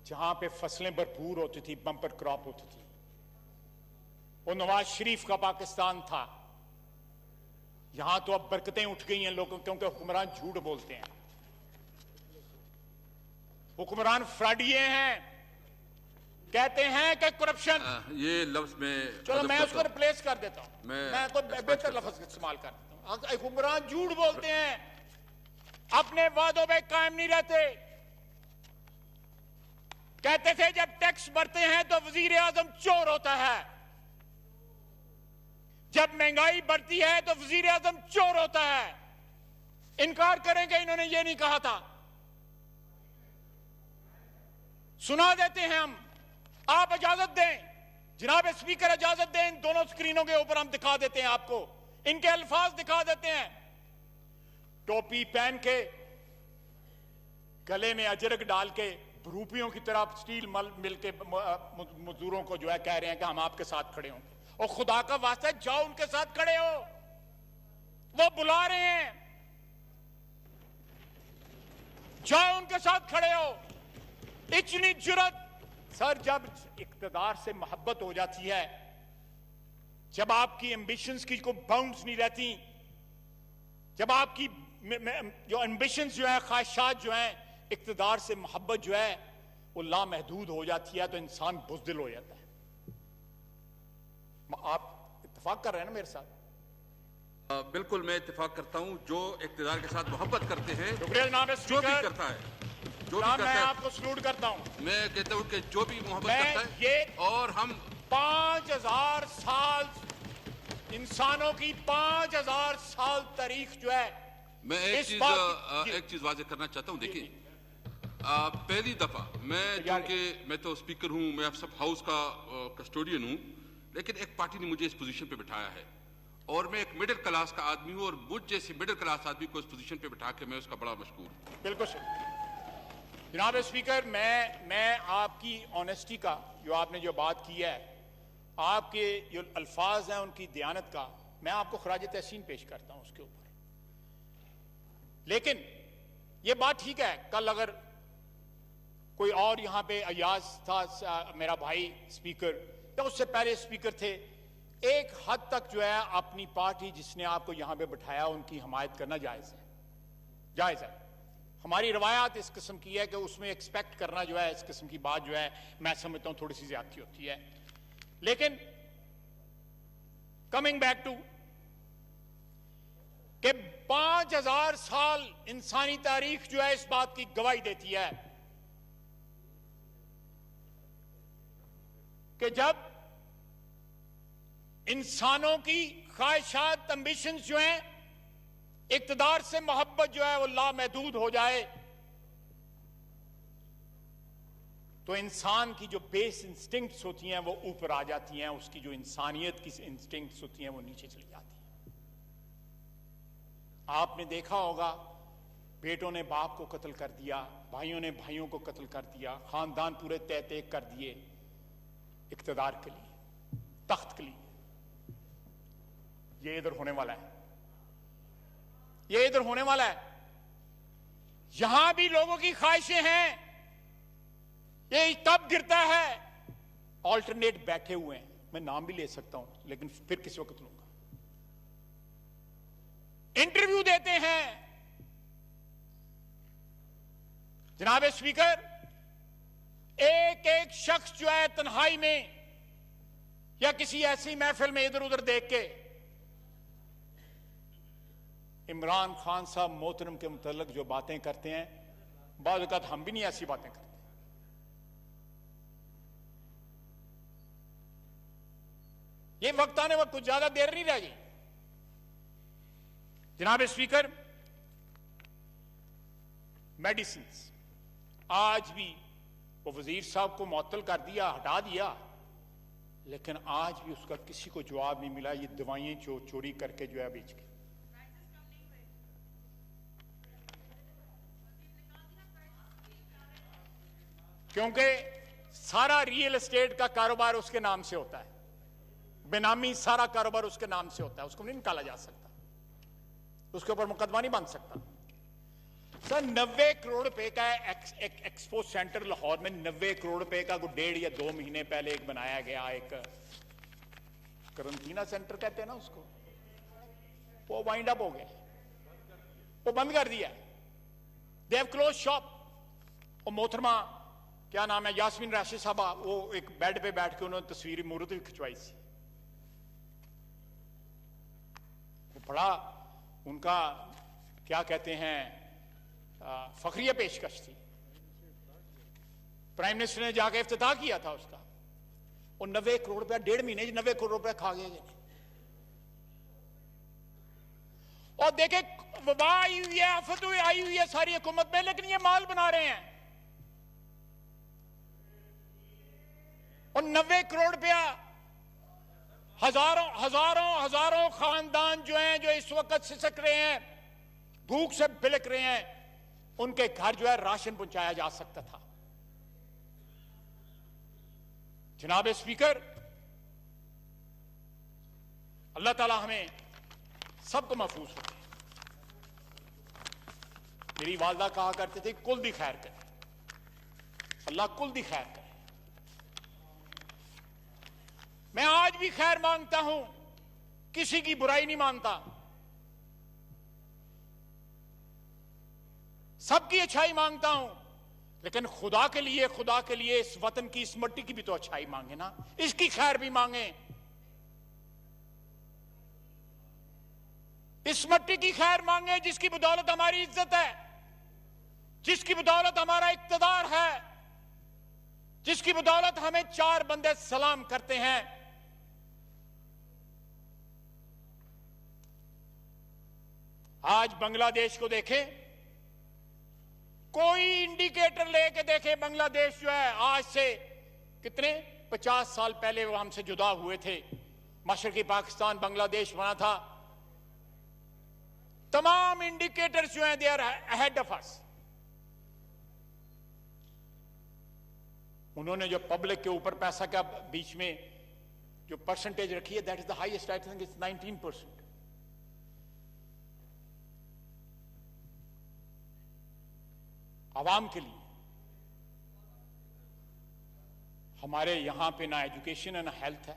Speaker 1: जहां पे फसलें भरपूर होती थी, बम्पर क्रॉप होती थी। वो नवाज शरीफ का पाकिस्तान था। यहां तो अब बरकतें उठ गई हैं लोगों, क्योंकि हुक्मरान झूठ बोलते हैं, हुक्मरान फ्रॉडिये हैं, कहते हैं कि करप्शन।
Speaker 2: ये लफ्ज में
Speaker 1: चलो मैं उसको रिप्लेस कर देता हूं, मैं तो बेहतर लफ्ज इस्तेमाल कर देता हूं। हुक्मरान झूठ बोलते हैं, अपने वादों पे कायम नहीं रहते। कहते थे जब टैक्स भरते हैं तो वजीर आजम चोर होता है, जब महंगाई बढ़ती है तो वजीर आजम चोर होता है। इनकार करेंगे इन्होंने ये नहीं कहा था, सुना देते हैं हम। आप इजाजत दें, जनाब स्पीकर इजाजत दें, इन दोनों स्क्रीनों के ऊपर हम दिखा देते हैं आपको, इनके अल्फाज दिखा देते हैं। टोपी पहन के, गले में अजरक डाल के, रूपियों की तरह स्टील मिल के मजदूरों को जो है कह रहे हैं कि हम आपके साथ खड़े होंगे। और खुदा का वास्ता है, जाओ उनके साथ खड़े हो, वो बुला रहे हैं, जाओ उनके साथ खड़े हो। इतनी जुर्रत सर, जब इक्तदार से मोहब्बत हो जाती है, जब आपकी एम्बिशंस की कोई बाउंड्स नहीं रहती, जब आपकी जो एम्बिशंस जो है, ख्वाहिशात जो है, इक्तदार से मोहब्बत जो है वो लामहदूद हो जाती है, तो इंसान बुज़दिल हो जाता है। आप इत्तेफाक कर रहे हैं ना मेरे साथ?
Speaker 2: बिल्कुल मैं इत्तेफाक करता हूं। जो इक्तदार के साथ मोहब्बत करते हैं,
Speaker 1: शुक्रिया जनाब
Speaker 2: जो भी करता है, जो भी करता
Speaker 1: मैं
Speaker 2: है,
Speaker 1: आपको सलूट करता हूं।
Speaker 2: मैं कहता हूं कि जो भी मोहब्बत करता है,
Speaker 1: ये
Speaker 2: और हम
Speaker 1: 5000 साल इंसानों की 5000 साल तारीख जो है,
Speaker 2: मैं एक चीज वाज़ेह करना चाहता हूं। देखिए, पहली दफा मैं, क्योंकि मैं तो स्पीकर हूं, मैं अब सब हाउस का कस्टोडियन हूं, लेकिन एक पार्टी ने मुझे इस पोजीशन पे बिठाया है, और मैं एक मिडिल क्लास का आदमी हूं, और मुझ जैसे मिडिल क्लास आदमी को इस पोजीशन पे बिठा के मैं उसका बड़ा मशकूर हूं।
Speaker 1: बिल्कुल जनाब स्पीकर, मैं आपकी ऑनेस्टी का, जो आपने जो बात की है, आपके जो अल्फाज हैं उनकी दयानत का, मैं आपको खराज तहसीन पेश करता हूं उसके ऊपर। लेकिन ये बात ठीक है, कल अगर कोई और यहां पे अयाज था मेरा भाई स्पीकर, या उससे पहले स्पीकर थे, एक हद तक जो है अपनी पार्टी जिसने आपको यहां पे बिठाया उनकी हमायत करना जायज है, जायज है। हमारी रवायात इस किस्म की है कि उसमें एक्सपेक्ट करना जो है, इस किस्म की बात जो है, मैं समझता हूं थोड़ी सी ज्यादती होती है। लेकिन कमिंग बैक टू कि 5000 साल इंसानी तारीख जो है इस बात की गवाही देती है कि जब इंसानों की ख्वाहिशात, एम्बिशंस जो हैं, इक्तदार से मोहब्बत जो है वो लामहदूद हो जाए, तो इंसान की जो बेस इंस्टिंक्ट्स होती हैं वो ऊपर आ जाती हैं, उसकी जो इंसानियत की इंस्टिंक्ट्स होती हैं वो नीचे चली जाती हैं। आपने देखा होगा, बेटों ने बाप को कत्ल कर दिया, भाइयों ने भाइयों को कत्ल कर दिया, खानदान पूरे तय तय कर दिए इक्तदार के लिए, तख्त के लिए। ये इधर होने वाला है, ये इधर होने वाला है। यहां भी लोगों की ख्वाहिशें हैं, ये कब गिरता है? ऑल्टरनेट बैठे हुए हैं, मैं नाम भी ले सकता हूं लेकिन फिर किसी वक्त लूंगा। इंटरव्यू देते हैं जनाब स्पीकर, एक एक शख्स जो है तन्हाई में या किसी ऐसी महफिल में इधर उधर देख के इमरान खान साहब मोहतरम के मुतल्लिक जो बातें करते हैं, बाद वक़्त हम भी नहीं ऐसी बातें करते। ये वक्त आने वक्त कुछ ज्यादा देर नहीं रह गई। जनाब स्पीकर, मेडिसिन आज भी वो वजीर साहब को मुअत्तल कर दिया, हटा दिया, लेकिन आज भी उसका किसी को जवाब नहीं मिला। ये दवाइयां चोरी करके जो है बेच के। क्योंकि सारा रियल एस्टेट का कारोबार उसके नाम से होता है, बेनामी सारा कारोबार उसके नाम से होता है, उसको नहीं निकाला जा सकता, उसके ऊपर मुकदमा नहीं बन सकता। सर 90 करोड़ रुपए का एक्सपो सेंटर लाहौर में 90 करोड़ रुपए का 1.5 या 2 महीने पहले एक बनाया गया, एक करंटीना सेंटर कहते हैं ना उसको, वो वाइंड अप हो गया, वो बंद कर दिया। They have close shop. और मोहतरमा क्या नाम है, यास्मीन राशिद साहबा, वो एक बेड पे बैठ के उन्होंने तस्वीर मूर्त भी खिंचवाई थी। वो बड़ा उनका क्या कहते हैं फखरिया पेशकश थी। प्राइम मिनिस्टर ने जाके इफ्तिताह किया था उसका। और 90 करोड़ रुपया 1.5 महीने 90 करोड़ रुपया खा गए। और देखे वबा आई हुई है, आफत आई हुई है सारी हुकूमत में, लेकिन ये माल बना रहे हैं। और 90 करोड़ रुपया हजारों खानदान जो हैं, जो इस वक्त सिसक रहे हैं, भूख से बिलक रहे हैं, उनके घर जो है राशन पहुंचाया जा सकता था। जनाब स्पीकर, अल्लाह ताला हमें सबको महफूज रखे। मेरी वालदा कहा करते थे कुल दी खैर करे, अल्लाह कुल दी खैर करे। मैं आज भी खैर मांगता हूं, किसी की बुराई नहीं मानता, सबकी अच्छाई मांगता हूं, लेकिन खुदा के लिए इस वतन की, इस मट्टी की भी तो अच्छाई मांगे ना, इसकी खैर भी मांगे, इस मट्टी की खैर मांगे जिसकी बदौलत हमारी इज्जत है, जिसकी बदौलत हमारा इक्तदार है, जिसकी बदौलत हमें 4 बंदे सलाम करते हैं। आज बांग्लादेश को देखें, कोई इंडिकेटर लेके देखे, बांग्लादेश जो है आज से कितने 50 साल पहले वो हमसे जुदा हुए थे, मशरकी पाकिस्तान बांग्लादेश बना था। तमाम इंडिकेटर्स जो हैं they are ahead of us. उन्होंने जो पब्लिक के ऊपर पैसा का बीच में जो परसेंटेज रखी है, that is the highest, I think it's 19%। आवाम के लिए हमारे यहां पे ना एजुकेशन है ना हेल्थ है।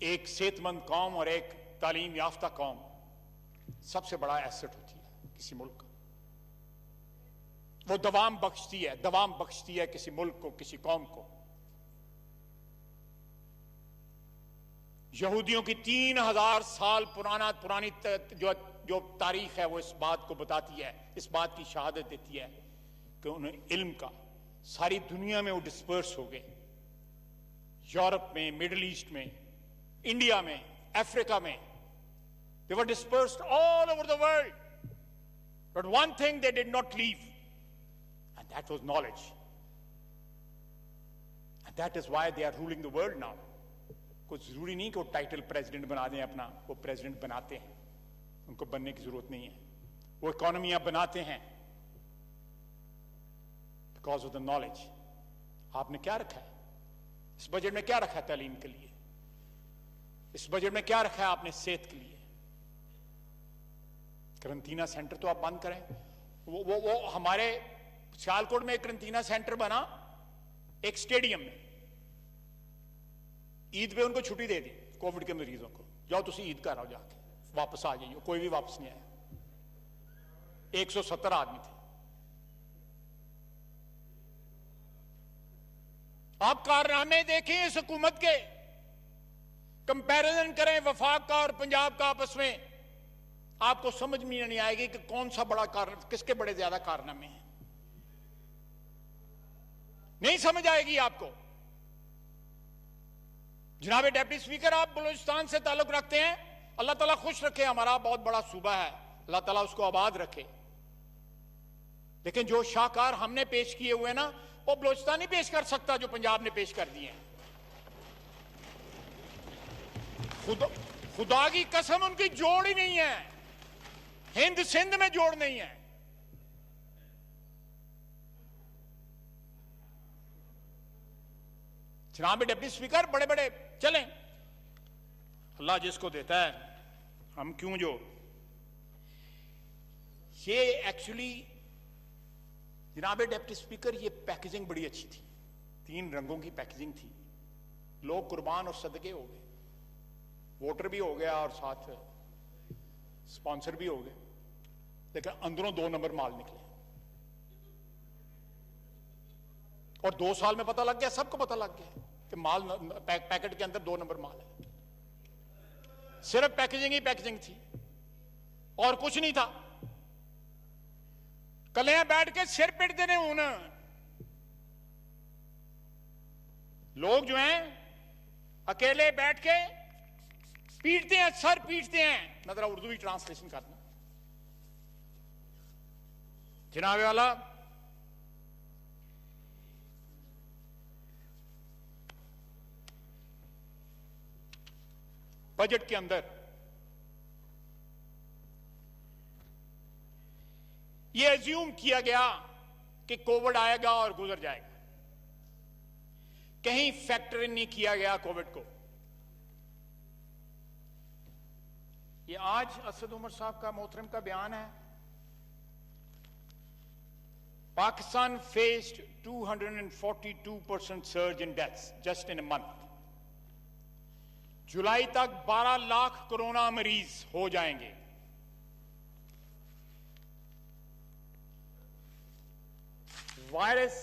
Speaker 1: एक सेहतमंद कौम और एक तालीम याफ्ता कौम सबसे बड़ा एसेट होती है किसी मुल्क का। वो दवाम बख्शती है किसी मुल्क को, किसी कौम को। यहूदियों की 3000 साल पुरानी जो तारीख है, वो इस बात को बताती है, इस बात की शहादत देती है कि उन्हें इल्म का सारी दुनिया में वो डिस्पर्स हो गए। यूरोप में, मिडिल ईस्ट में, इंडिया में, अफ्रीका में, they were dispersed all over the world, but one thing they did not leave, and that was knowledge, and that is why they are ruling the world now. कुछ जरूरी नहीं कि वो title president बना दें अपना, वो प्रेसिडेंट बनाते हैं, उनको बनने की जरूरत नहीं है। वो इकोनॉमियां बनाते हैं बिकॉज ऑफ द नॉलेज। आपने क्या रखा है इस बजट में? क्या रखा है तालीम के लिए? इस बजट में क्या रखा है आपने सेहत के लिए? करंटीना सेंटर तो आप बंद करें। वो हमारे सियालकोट में एक करंटीना सेंटर बना, एक स्टेडियम में। ईद पे उनको छुट्टी दे दी कोविड के मरीजों को, जाओ तुम ईद कर आओ, जाके वापस आ जाइए। कोई भी वापस नहीं आया। 170 आदमी थे। आप कारनामे देखें इस हुकूमत के, कंपैरिजन करें वफाक का और पंजाब का आपस में, आपको समझ में नहीं आएगी कि कौन सा बड़ा कारण, किसके बड़े ज्यादा कारनामे हैं। नहीं समझ आएगी आपको। जनाब डिप्टी स्पीकर, आप बलूचिस्तान से ताल्लुक रखते हैं, अल्लाह ताला खुश रखे। हमारा बहुत बड़ा सूबा है, अल्लाह ताला उसको आबाद रखे। लेकिन जो शाहकार हमने पेश किए हुए ना, वो बलोचिस्तान नहीं पेश कर सकता जो पंजाब ने पेश कर दिए हैं। खुदा की कसम उनकी जोड़ ही नहीं है, हिंद सिंध में जोड़ नहीं है। जनाब डिप्टी स्पीकर, बड़े बड़े चलें, अल्लाह जिसको देता है, हम क्यों जो। ये एक्चुअली जनाब डिप्टी स्पीकर, ये पैकेजिंग बड़ी अच्छी थी, 3 रंगों की पैकेजिंग थी। लोग कुर्बान और सदके हो गए, वोटर भी हो गया और साथ स्पॉन्सर भी हो गए, लेकिन अंदरों 2 नंबर माल निकले। और 2 साल में पता लग गया, सबको पता लग गया कि माल पैकेट के अंदर 2 नंबर माल है। सिर्फ पैकेजिंग ही पैकेजिंग थी और कुछ नहीं था। कलियां बैठ के सिर पिटते ने। हूं लोग जो हैं अकेले बैठ के पीटते हैं, सर पीटते हैं। मैं जरा उर्दू भी ट्रांसलेशन करना। जनाब वाला, बजट के अंदर यह अज्यूम किया गया कि कोविड आएगा और गुजर जाएगा। कहीं फैक्टर इन नहीं किया गया कोविड को। ये आज असद उमर साहब का मोहतरम का बयान है। Pakistan faced 242% surge in deaths just in a month. जुलाई तक 12 लाख कोरोना मरीज हो जाएंगे। वायरस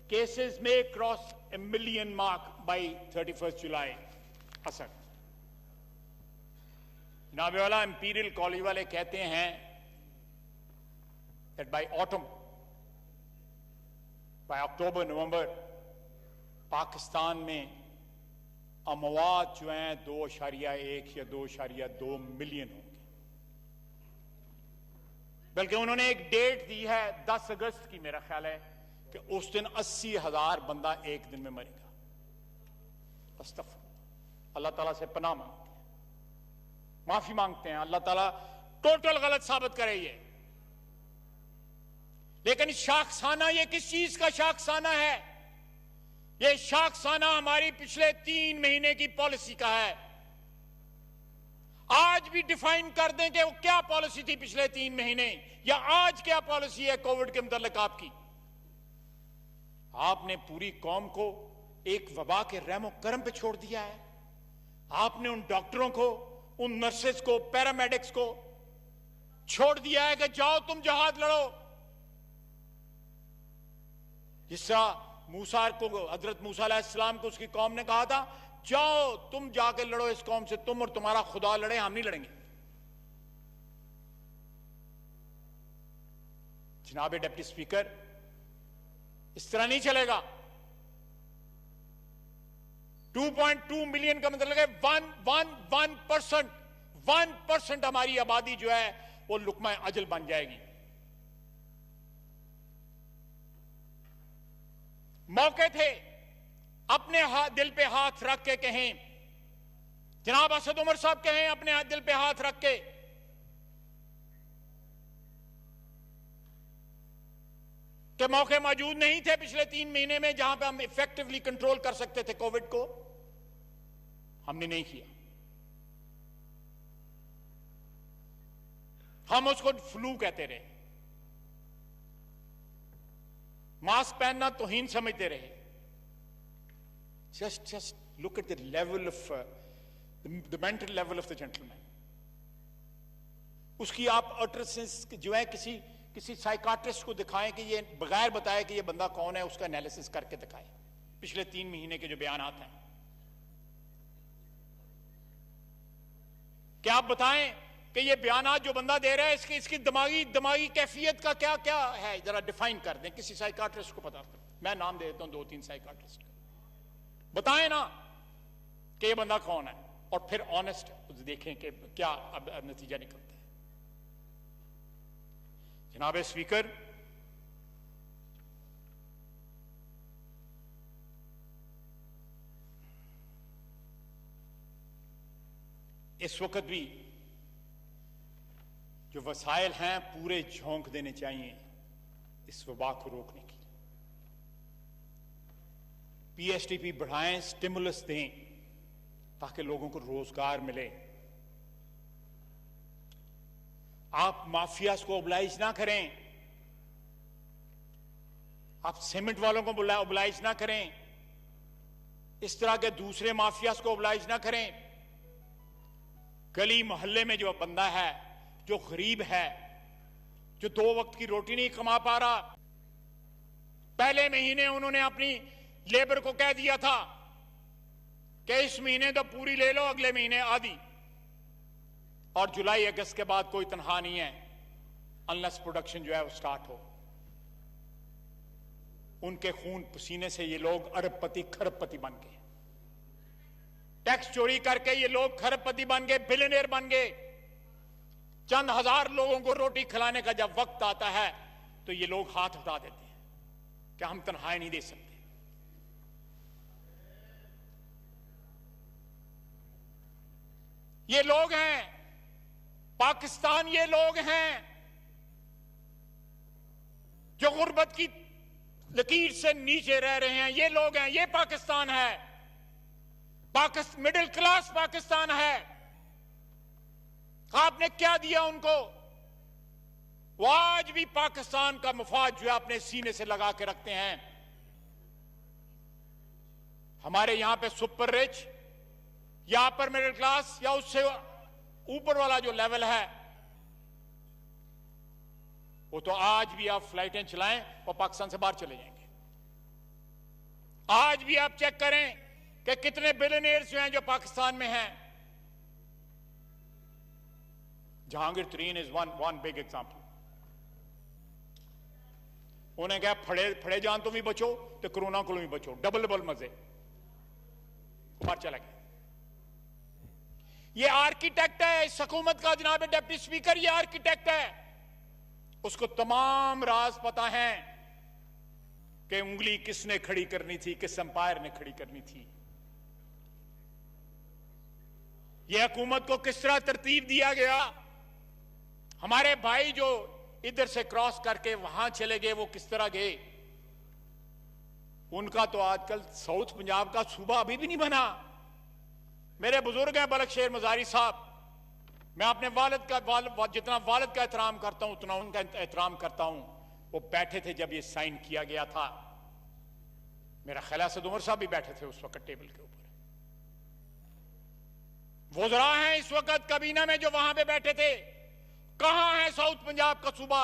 Speaker 1: केसेस में cross 1 million mark by 31 July. Asad जनाब वाला, इंपीरियल कॉलेज वाले कहते हैं that by autumn, by October, November, Pakistan में अमवात जो हैं 2.1 या 2.2 मिलियन होंगे। बल्कि उन्होंने एक डेट दी है 10 अगस्त की, मेरा ख्याल है कि उस दिन 80,000 बंदा एक दिन में मरेगा। अस्तग़फुरुल्लाह, अल्लाह ताला से पनाह मांगते हैं, माफी मांगते हैं, अल्लाह ताला टोटल गलत साबित करे ये। लेकिन शाखसाना, ये किस चीज का शाखसाना है? ये शाखसाना हमारी पिछले 3 महीने की पॉलिसी का है। आज भी डिफाइन कर दें कि वो क्या पॉलिसी थी पिछले 3 महीने, या आज क्या पॉलिसी है कोविड के मुतल्लिक आपकी। आपने पूरी कौम को एक वबा के रहमो करम पे छोड़ दिया है। आपने उन डॉक्टरों को, उन नर्सेस को, पैरामेडिक्स को छोड़ दिया है कि जाओ तुम जहाद लड़ो। जिस तरह मूसा को, हजरत मूसा अलैहिस्सलाम को उसकी कौम ने कहा था, जाओ तुम जाके लड़ो इस कौम से, तुम और तुम्हारा खुदा लड़े, हम नहीं लड़ेंगे। जनाब डिप्टी स्पीकर, इस तरह नहीं चलेगा। 2.2 मिलियन का मतलब है 1% हमारी आबादी जो है वो लुकमा अजल बन जाएगी। मौके थे अपने दिल पे हाथ रख के कहें, जनाब असद उमर साहब कहें अपने दिल पे हाथ रख के कि मौके मौजूद नहीं थे पिछले 3 महीने में जहां पे हम इफेक्टिवली कंट्रोल कर सकते थे कोविड को। हमने नहीं किया। हम उसको फ्लू कहते रहे, मास्क पहनना तौहीन समझते रहे। just look at the level of the mental level of the gentleman. उसकी आप अटरेंसेस जो है किसी साइकाट्रिस्ट को दिखाएं कि ये बगैर बताए कि ये बंदा कौन है, उसका एनालिसिस करके दिखाएं पिछले 3 महीने के जो बयानात हैं। क्या आप बताएं कि ये बयानात जो बंदा दे रहा है इसकी दिमागी कैफियत का क्या क्या है, जरा डिफाइन कर दें। किसी साइकाट्रिस्ट को पता, मैं नाम दे देता हूं 2-3 साइकाट्रिस्ट, बताएं ना कि ये बंदा कौन है, और फिर ऑनेस्ट देखें कि क्या अब नतीजा निकलता है। जनाब स्पीकर, इस वक्त भी जो वसाइल हैं पूरे झोंक देने चाहिए इस वबा को रोकने के लिए। पीएसटीपी बढ़ाएं, स्टिमुलस दें ताकि लोगों को रोजगार मिले। आप माफियाज को ओबलाइज ना करें, आप सीमेंट वालों को ओबलाइज ना करें, इस तरह के दूसरे माफियाज को ओबलाइज ना करें। गली मोहल्ले में जो बंदा है, जो गरीब है, जो 2 वक्त की रोटी नहीं कमा पा रहा, पहले महीने उन्होंने अपनी लेबर को कह दिया था कि इस महीने तो पूरी ले लो, अगले महीने आधी, और जुलाई अगस्त के बाद कोई तनख्वाह नहीं है अनलेस प्रोडक्शन जो है वो स्टार्ट हो। उनके खून पसीने से ये लोग अरबपति खरबपति बन गए, टैक्स चोरी करके ये लोग खरबपति बन गए, बिलियनियर बन गए। चंद हजार लोगों को रोटी खिलाने का जब वक्त आता है तो ये लोग हाथ उठा देते हैं कि हम तनख्वाहें नहीं दे सकते। ये लोग हैं पाकिस्तान, ये लोग हैं जो गुर्बत की लकीर से नीचे रह रहे हैं, ये लोग हैं, ये पाकिस्तान है, मिडिल क्लास पाकिस्तान है। आपने क्या दिया उनको? वो आज भी पाकिस्तान का मुफाद जो है अपने सीने से लगा के रखते हैं। हमारे यहां पे सुपर रिच या अपर मिडिल क्लास या उससे ऊपर वाला जो लेवल है, वो तो आज भी आप फ्लाइटें चलाएं और पाकिस्तान से बाहर चले जाएंगे। आज भी आप चेक करें कि कितने बिलियनियर्स जो हैं जो पाकिस्तान में हैं। जहांगीर तरीन इज वन बिग एग्जांपल। उन्हें कहा फड़े जान तो भी बचो तो कोरोना को भी बचो, डबल मजे, बाहर चला गया। ये आर्किटेक्ट है इस हुकूमत का, जनाब डिप्टी स्पीकर, ये आर्किटेक्ट है। उसको तमाम राज पता है कि उंगली किसने खड़ी करनी थी, किस अंपायर ने खड़ी करनी थी, यह हुकूमत को किस तरह तरतीब दिया गया। हमारे भाई जो इधर से क्रॉस करके वहां चले गए, वो किस तरह गए। उनका तो आजकल साउथ पंजाब का सूबा अभी भी नहीं बना। मेरे बुजुर्ग हैं बलक शेर मजारी साहब, मैं अपने जितना वालिद का एहतराम करता हूं उतना उनका एहतराम करता हूं। वो बैठे थे जब ये साइन किया गया था, मेरा ख्याल है असद उमर साहब भी बैठे थे उस वक्त टेबल के ऊपर। वज़रा हैं इस वक्त काबीना में जो वहां पे बैठे थे। कहां है साउथ पंजाब का सूबा?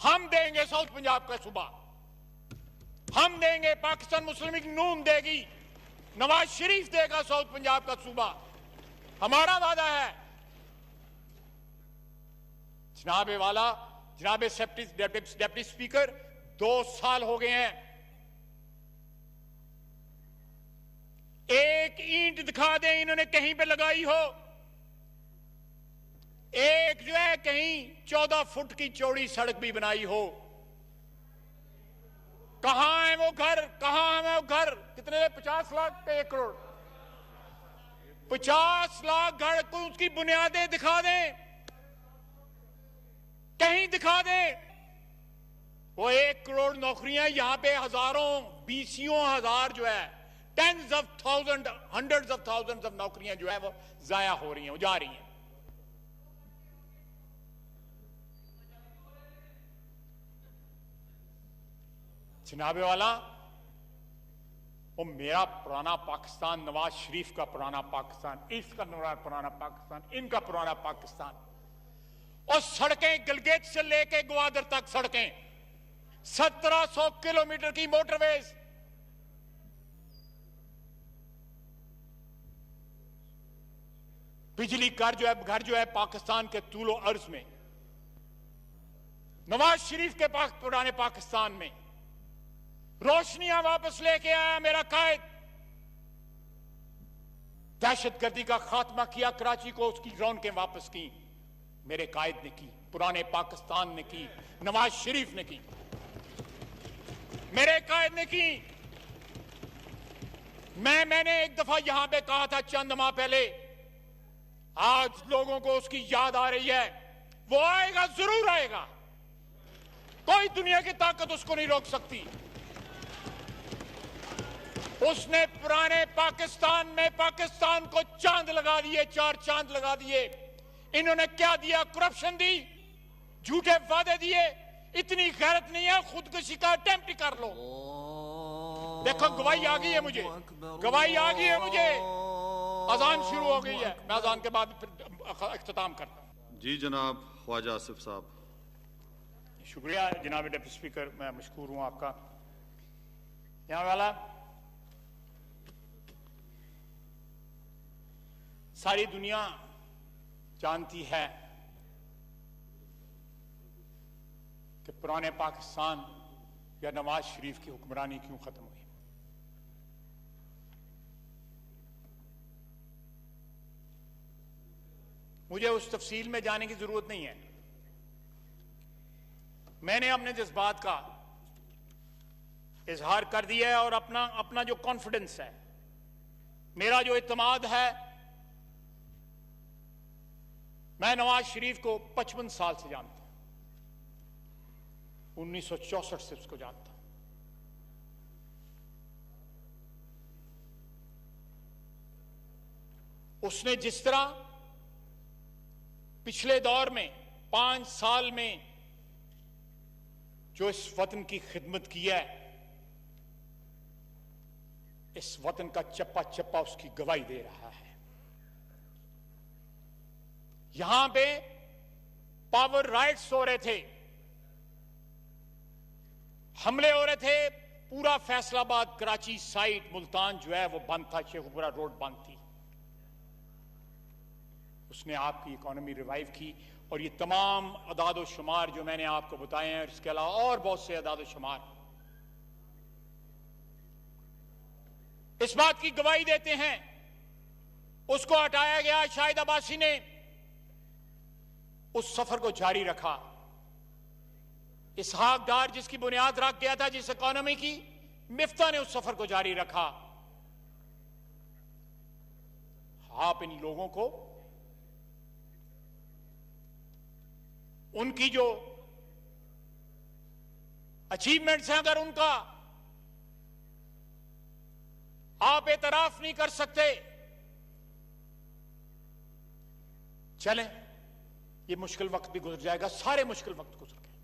Speaker 1: हम देंगे साउथ पंजाब का सूबा, हम देंगे। पाकिस्तान मुस्लिम लीग नून देगी, नवाज शरीफ देगा साउथ पंजाब का सूबा, हमारा वादा है। जनाब डिप्टी स्पीकर, 2 साल हो गए हैं, एक ईंट दिखा दें इन्होंने कहीं पे लगाई हो। एक जो है कहीं 14 फुट की चौड़ी सड़क भी बनाई हो। कहां है वो घर? कहां है वो घर? कितने? 50 लाख पे 1 करोड़, 50 लाख घर को उसकी बुनियादें दिखा दें, कहीं दिखा दें। वो 1 करोड़ नौकरियां, यहां पे हजारों, बीसियों हजार जो है, tens of thousand, hundreds of thousands of नौकरियां जो है वो जाया हो रही हैं, वो जा रही हैं। जनाबे वाला, वो मेरा पुराना पाकिस्तान, नवाज शरीफ का पुराना पाकिस्तान, इसका पुराना पाकिस्तान, इनका पुराना पाकिस्तान, और सड़कें गिलगित से लेके ग्वादर तक सड़कें, 1700 किलोमीटर की मोटरवेज, बिजली घर जो है पाकिस्तान के तूलो अर्ज में, नवाज शरीफ के पुराने पाकिस्तान में। रोशनियां वापस लेके आया मेरा कायद। दहशतगर्दी का खात्मा किया, कराची को उसकी रौनकें वापस की, मेरे कायद ने की, पुराने पाकिस्तान ने की, नवाज शरीफ ने की, मेरे कायद ने की। मैंने एक दफा यहां पे कहा था चंद माह पहले आज लोगों को उसकी याद आ रही है। वो आएगा, जरूर आएगा, कोई दुनिया की ताकत उसको नहीं रोक सकती। उसने पुराने पाकिस्तान में पाकिस्तान को चांद लगा दिए, 4 चांद लगा दिए। इन्होंने क्या दिया? करप्शन दी, झूठे वादे दिए। इतनी गैरत नहीं है, खुदकुशी का अटेम्प्ट कर लो। देखो गवाही आ गई है मुझे, गवाही आ गई है मुझे। अजान शुरू हो गई है, मैं अजान के बाद फिर इख्तिताम करता हूं।
Speaker 3: जी जनाब ख्वाजा आसिफ साहब।
Speaker 1: शुक्रिया जनाब डिप्टी स्पीकर, मैं मशकूर हूं आपका। यहाँ वाला सारी दुनिया जानती है कि पुराने पाकिस्तान या नवाज शरीफ की हुक्मरानी क्यों खत्म हुई। मुझे उस तफसील में जाने की जरूरत नहीं है। मैंने अपने जज्बात का इजहार कर दिया है और अपना जो कॉन्फिडेंस है, मेरा जो इत्मीनान है, मैं नवाज शरीफ को 55 साल से जानता हूं, 1964 से उसको जानता हूं। उसने जिस तरह पिछले दौर में 5 साल में जो इस वतन की खिदमत की है, इस वतन का चप्पा चप्पा उसकी गवाही दे रहा है। यहां पे पावर राइट्स हो रहे थे, हमले हो रहे थे, पूरा फैसलाबाद कराची साइड मुल्तान जो है वो बंद था, शेखुपुरा रोड बंद थी। उसने आपकी इकोनॉमी रिवाइव की और ये तमाम अदाद शुमार जो मैंने आपको बताए हैं, इसके अलावा और बहुत से अदाद शुमार इस बात की गवाही देते हैं। उसको हटाया गया, शाहिद अब्बासी ने उस सफर को जारी रखा। इसहाक डार जिसकी बुनियाद रख गया था, जिस इकोनॉमी की, मिफ्ता ने उस सफर को जारी रखा। आप इन लोगों को उनकी जो अचीवमेंट्स हैं, अगर उनका आप एतराफ नहीं कर सकते, चलें, ये मुश्किल वक्त भी गुजर जाएगा। सारे मुश्किल वक्त गुजर गए।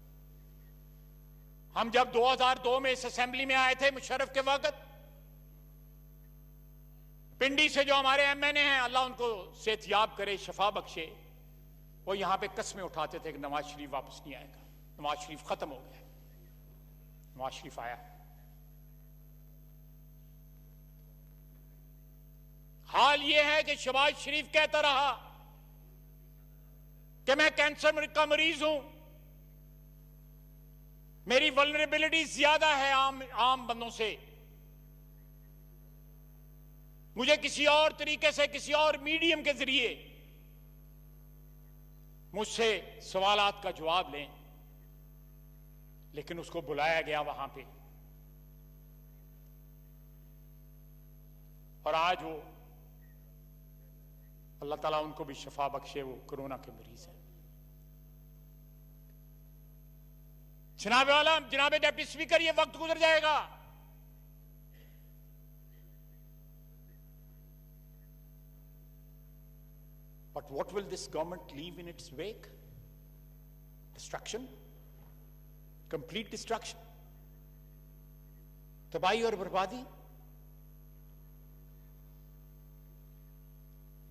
Speaker 1: हम जब 2002 में इस असेंबली में आए थे मुशर्रफ के वक्त, पिंडी से जो हमारे एमएनए हैं, अल्लाह उनको सेहतयाब करे, शफा बख्शे, वो यहां पे कस्में उठाते थे कि नवाज शरीफ वापस नहीं आएगा, नवाज शरीफ खत्म हो गया। नवाज शरीफ आया। हाल ये है कि शहबाज शरीफ कहता रहा कि मैं कैंसर का मरीज हूं, मेरी वल्नरेबिलिटी ज्यादा है आम बंदों से, मुझे किसी और तरीके से, किसी और मीडियम के जरिए मुझसे सवालात का जवाब लें। लेकिन उसको बुलाया गया वहां पे, और आज वो, अल्लाह ताला उनको भी शफा बख्शे, वो कोरोना के मरीज हैं। जनाब आलम, जनाब डिप्टी स्पीकर, ये वक्त गुजर जाएगा। But what will this government leave in its wake? Destruction, complete destruction, तबाही और बर्बादी।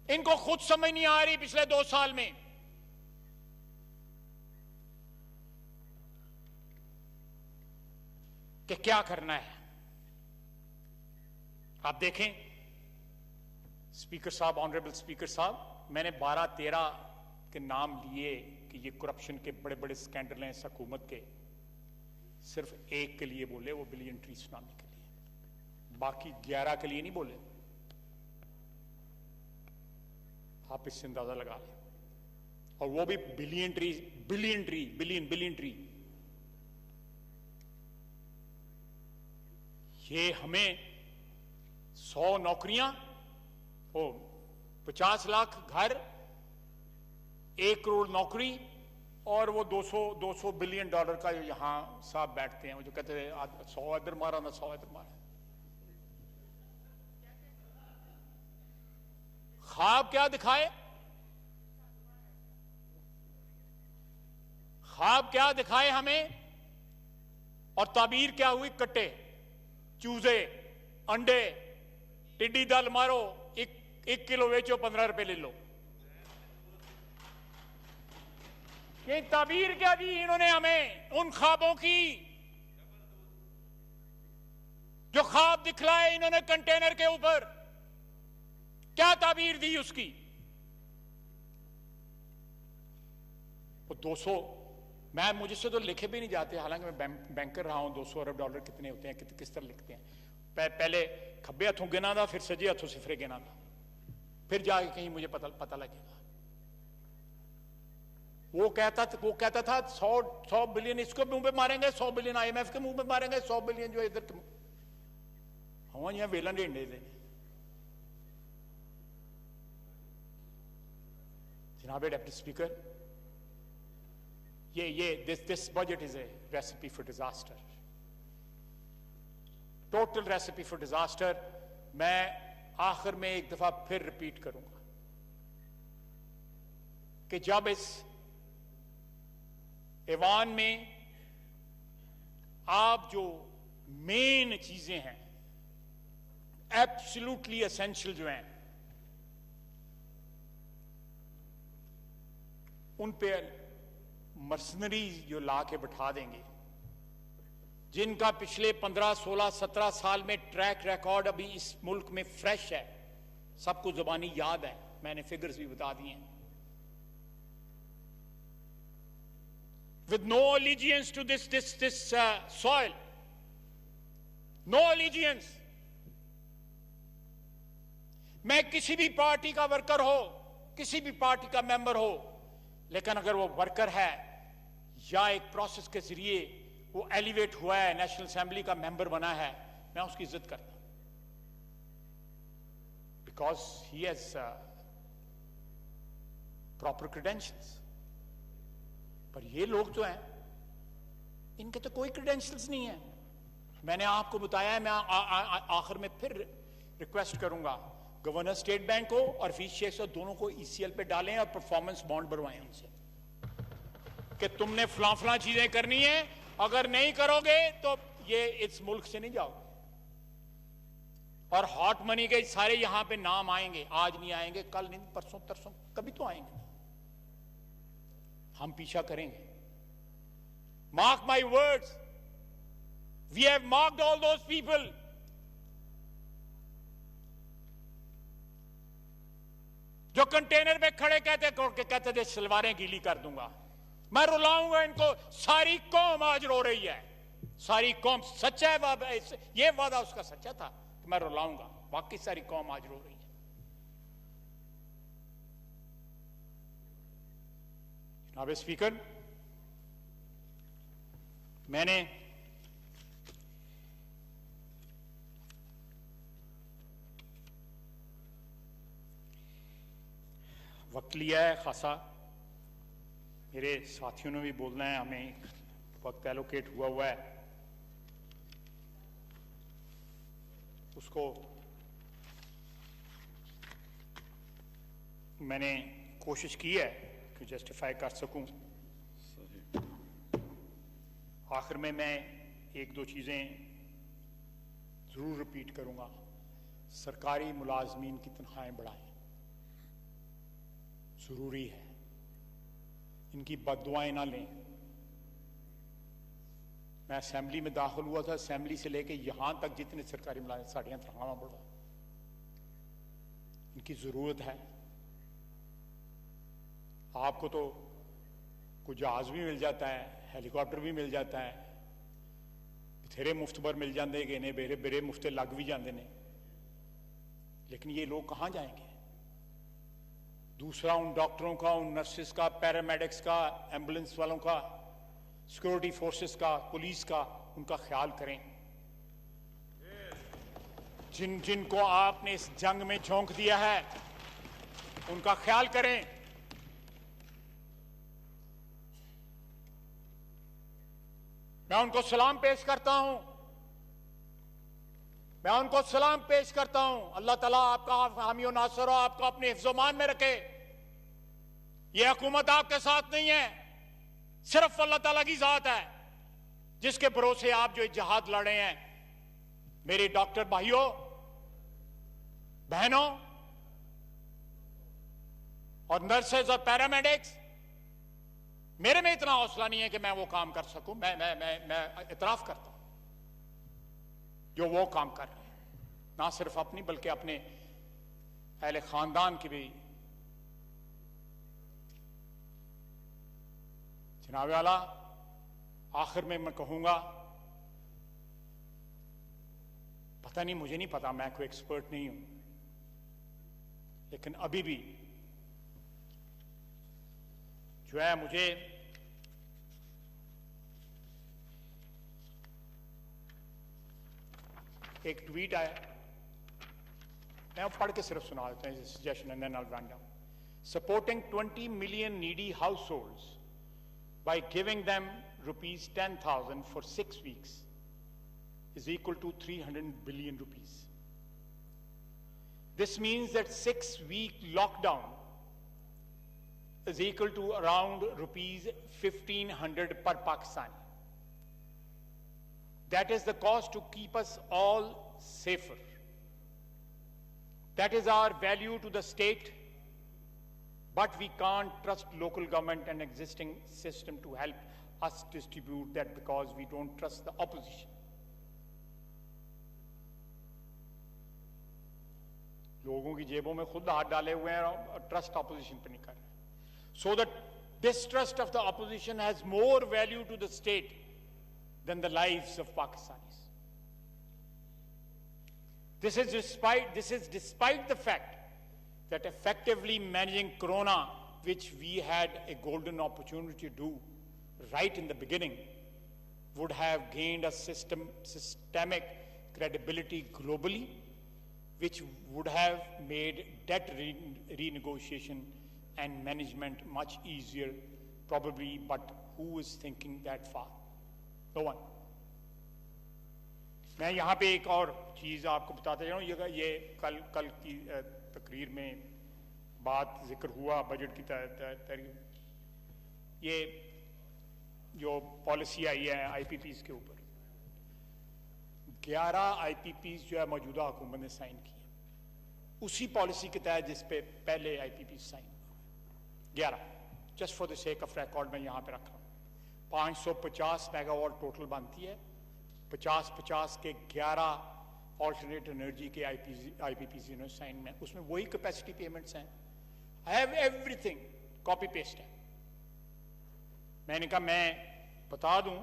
Speaker 1: इनको खुद समझ नहीं आ रही पिछले 2 साल में कि क्या करना है। आप देखें स्पीकर साहब, ऑनरेबल स्पीकर साहब, मैंने 12-13 के नाम लिए कि ये करप्शन के बड़े बड़े स्कैंडल हैं इस हुकूमत के, सिर्फ एक के लिए बोले, वो बिलियन ट्री सुनामी के लिए, बाकी 11 के लिए नहीं बोले। आप इससे अंदाजा लगा लें, और वो भी बिलियन ट्री, बिलियन ट्री। ये हमें 100 नौकरियां, 50 लाख घर 1 करोड़ नौकरी और वो 200 बिलियन डॉलर का जो यहां साहब बैठते हैं, वो जो कहते हैं 100 इधर मारा ना 100 इधर मारा। ख्वाब क्या दिखाए, ख्वाब क्या दिखाए हमें, और ताबीर क्या हुई? कट्टे, चूजे, अंडे, टिड्डी दल मारो, 1 किलो बेचो 15 रुपए ले लो। ये ताबीर क्या दी इन्होंने हमें उन ख्वाबों की, जो ख्वाब दिखलाए इन्होंने कंटेनर के ऊपर, क्या ताबीर दी उसकी? वो 200, मुझसे तो लिखे भी नहीं जाते, हालांकि मैं बैंकर रहा हूं। 200 अरब डॉलर कितने होते हैं, किस तरह लिखते हैं? पहले खब्बे हाथों गिना था, फिर सजे हाथों सिफरे गिना था, फिर जाके कहीं मुझे पता लगेगा। वो कहता था 100 बिलियन इसको मुंह पे मारेंगे, 100 बिलियन IMF के मुंह पे मारेंगे, 100 बिलियन जो इधर हम यहाँ वेला ढेंडे थे। जनाब deputy speaker, this budget is a recipe for disaster, total recipe for disaster. मैं आखिर में एक दफा फिर रिपीट करूंगा कि जब इस ऐवान में आप जो मेन चीजें हैं, एब्सोल्युटली एसेंशियल जो हैं, उन पे मर्सनरी जो ला के बैठा देंगे, जिनका पिछले 15, 16, 17 साल में ट्रैक रिकॉर्ड अभी इस मुल्क में फ्रेश है, सबको जुबानी याद है, मैंने फिगर्स भी बता दिए हैं। With no allegiance to this soil, no allegiance. मैं किसी भी पार्टी का वर्कर हो, किसी भी पार्टी का मेंबर हो, लेकिन अगर वो वर्कर है या एक प्रोसेस के जरिए वो एलिवेट हुआ है, नेशनल असेंबली का मेंबर बना है, मैं उसकी इज्जत करता हूं, because he has proper credentials. पर ये लोग जो हैं, इनके तो कोई क्रेडेंशियल्स नहीं है। मैंने आपको बताया है, मैं आखिर में फिर रिक्वेस्ट करूंगा, गवर्नर स्टेट बैंक को और फीस शेख दोनों को ECL पे डालें और परफॉर्मेंस बॉन्ड बनवाएं उनसे कि तुमने फलां चीजें करनी है, अगर नहीं करोगे तो ये इस मुल्क से नहीं जाओगे। और हॉट मनी के सारे यहां पे नाम आएंगे, आज नहीं आएंगे, कल नहीं, परसों तरसों, कभी तो आएंगे। हम पीछा करेंगे। Mark my words, we have marked all those people. जो कंटेनर में खड़े कहते थे सलवारें गीली कर दूंगा, मैं रुलाऊंगा इनको। सारी कौम आज रो रही है, सारी कौम, सच्चा है वादा, ये वादा उसका सच्चा था कि मैं रुलाऊंगा, बाकी सारी कौम आज रो रही है। जनाब स्पीकर, मैंने वक्त लिया है खासा, मेरे साथियों ने भी बोलना है, हमें वक्त एलोकेट हुआ है, उसको मैंने कोशिश की है कि जस्टिफाई कर सकूं। आखिर में मैं एक दो चीजें जरूर रिपीट करूंगा। सरकारी मुलाजमीन की तनख्वाहें बढ़ाएं, जरूरी है, इनकी बददुआएं ना लें। मैं असेंबली में दाखिल हुआ था, असेंबली से लेके यहां तक जितने सरकारी मुलाजिम, साड़ियां तनख्वाहां बढ़ो, इनकी जरूरत है। आपको तो कोई जहाज भी मिल जाता है, हेलीकॉप्टर भी मिल जाता है, बथेरे मुफ्त पर मिल जाते ने, बेरे मुफ्ते लग भी जाते हैं, लेकिन ये लोग कहां जाएंगे? दूसरा, उन डॉक्टरों का, उन नर्सेस का, पैरामेडिक्स का, एम्बुलेंस वालों का, सिक्योरिटी फोर्सेस का, पुलिस का, उनका ख्याल करें। जिनको आपने इस जंग में झोंक दिया है, उनका ख्याल करें। मैं उनको सलाम पेश करता हूं। मैं उनको सलाम पेश करता हूं। अल्लाह ताला आपका हामी और नासर हो, आपको अपने हिफ्ज़-ओ-मान में रखे। यह हुकूमत आपके साथ नहीं है, सिर्फ अल्लाह ताला की जात है जिसके भरोसे आप जो जिहाद लड़ रहे हैं। मेरे डॉक्टर भाइयों बहनों और नर्सेज और पैरामेडिक्स, मेरे में इतना हौसला नहीं है कि मैं वो काम कर सकूं। मैं इतराफ करता हूं जो वो काम कर रहे हैं, ना सिर्फ अपनी बल्कि अपने अहले खानदान की भी। जनाब आला, आखिर में मैं कहूंगा, पता नहीं, मुझे नहीं पता, मैं कोई एक्सपर्ट नहीं हूं, लेकिन अभी भी जो है मुझे एक ट्वीट आया, मैं पढ़ के सिर्फ सुना देता हूं, suggestion and then I will run down. Supporting 20 million needy households by giving them rupees 10,000 for 6 weeks is equal to 300 billion rupees. This means that 6-week lockdown is equal to around rupees 1,500 per Pakistani. That is the cost to keep us all safer. That is our value to the state, but we can't trust local government and existing system to help us distribute that because we don't trust the opposition. लोगों की जेबों में खुद हाथ डाले हुए हैं और ट्रस्ट ऑपोजिशन पे नहीं कर रहे। So the distrust of the opposition has more value to the state than the lives of Pakistanis. This is despite the fact that effectively managing Corona, which we had a golden opportunity to do right in the beginning, would have gained a systemic credibility globally, which would have made debt renegotiation and management much easier, probably, but who is thinking that far? No one. मैं यहाँ पे एक और चीज़ आपको बताते जाऊँ। ये कल की तकरीर में बात जिक्र हुआ बजट की ये जो पॉलिसी आई है IPPs के ऊपर, 11 IPPs जो है मौजूदा हुकूमत ने साइन की है, उसी पॉलिसी के तहत जिस पे पहले IPPs sign 11, just for the sake of record मैं यहां पे रख रहा हूं। 550 मेगावाट टोटल बनती है, 50-50 के 11 ऑल्टरनेट एनर्जी के IPPs ने साइन में, उसमें वही कैपेसिटी पेमेंट्स हैं। I have everything copy paste है। मैंने कहा मैं बता दूं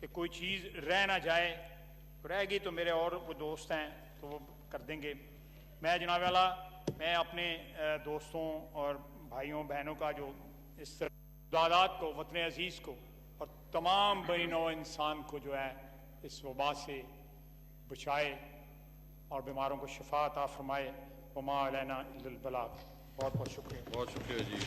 Speaker 1: कि कोई चीज रह ना जाए, रहेगी तो मेरे और वो दोस्त हैं तो वो कर देंगे। मैं जनाब वाला, मैं अपने दोस्तों और भाइयों बहनों का जो इस दादात को, वतन अजीज को और तमाम बनी नौ इंसान को जो है इस वबा से बचाए और बीमारों को शिफा अता फरमाए। वमा अलैना इल्लल बलाग। बहुत बहुत शुक्रिया।
Speaker 3: बहुत शुक्रिया जी।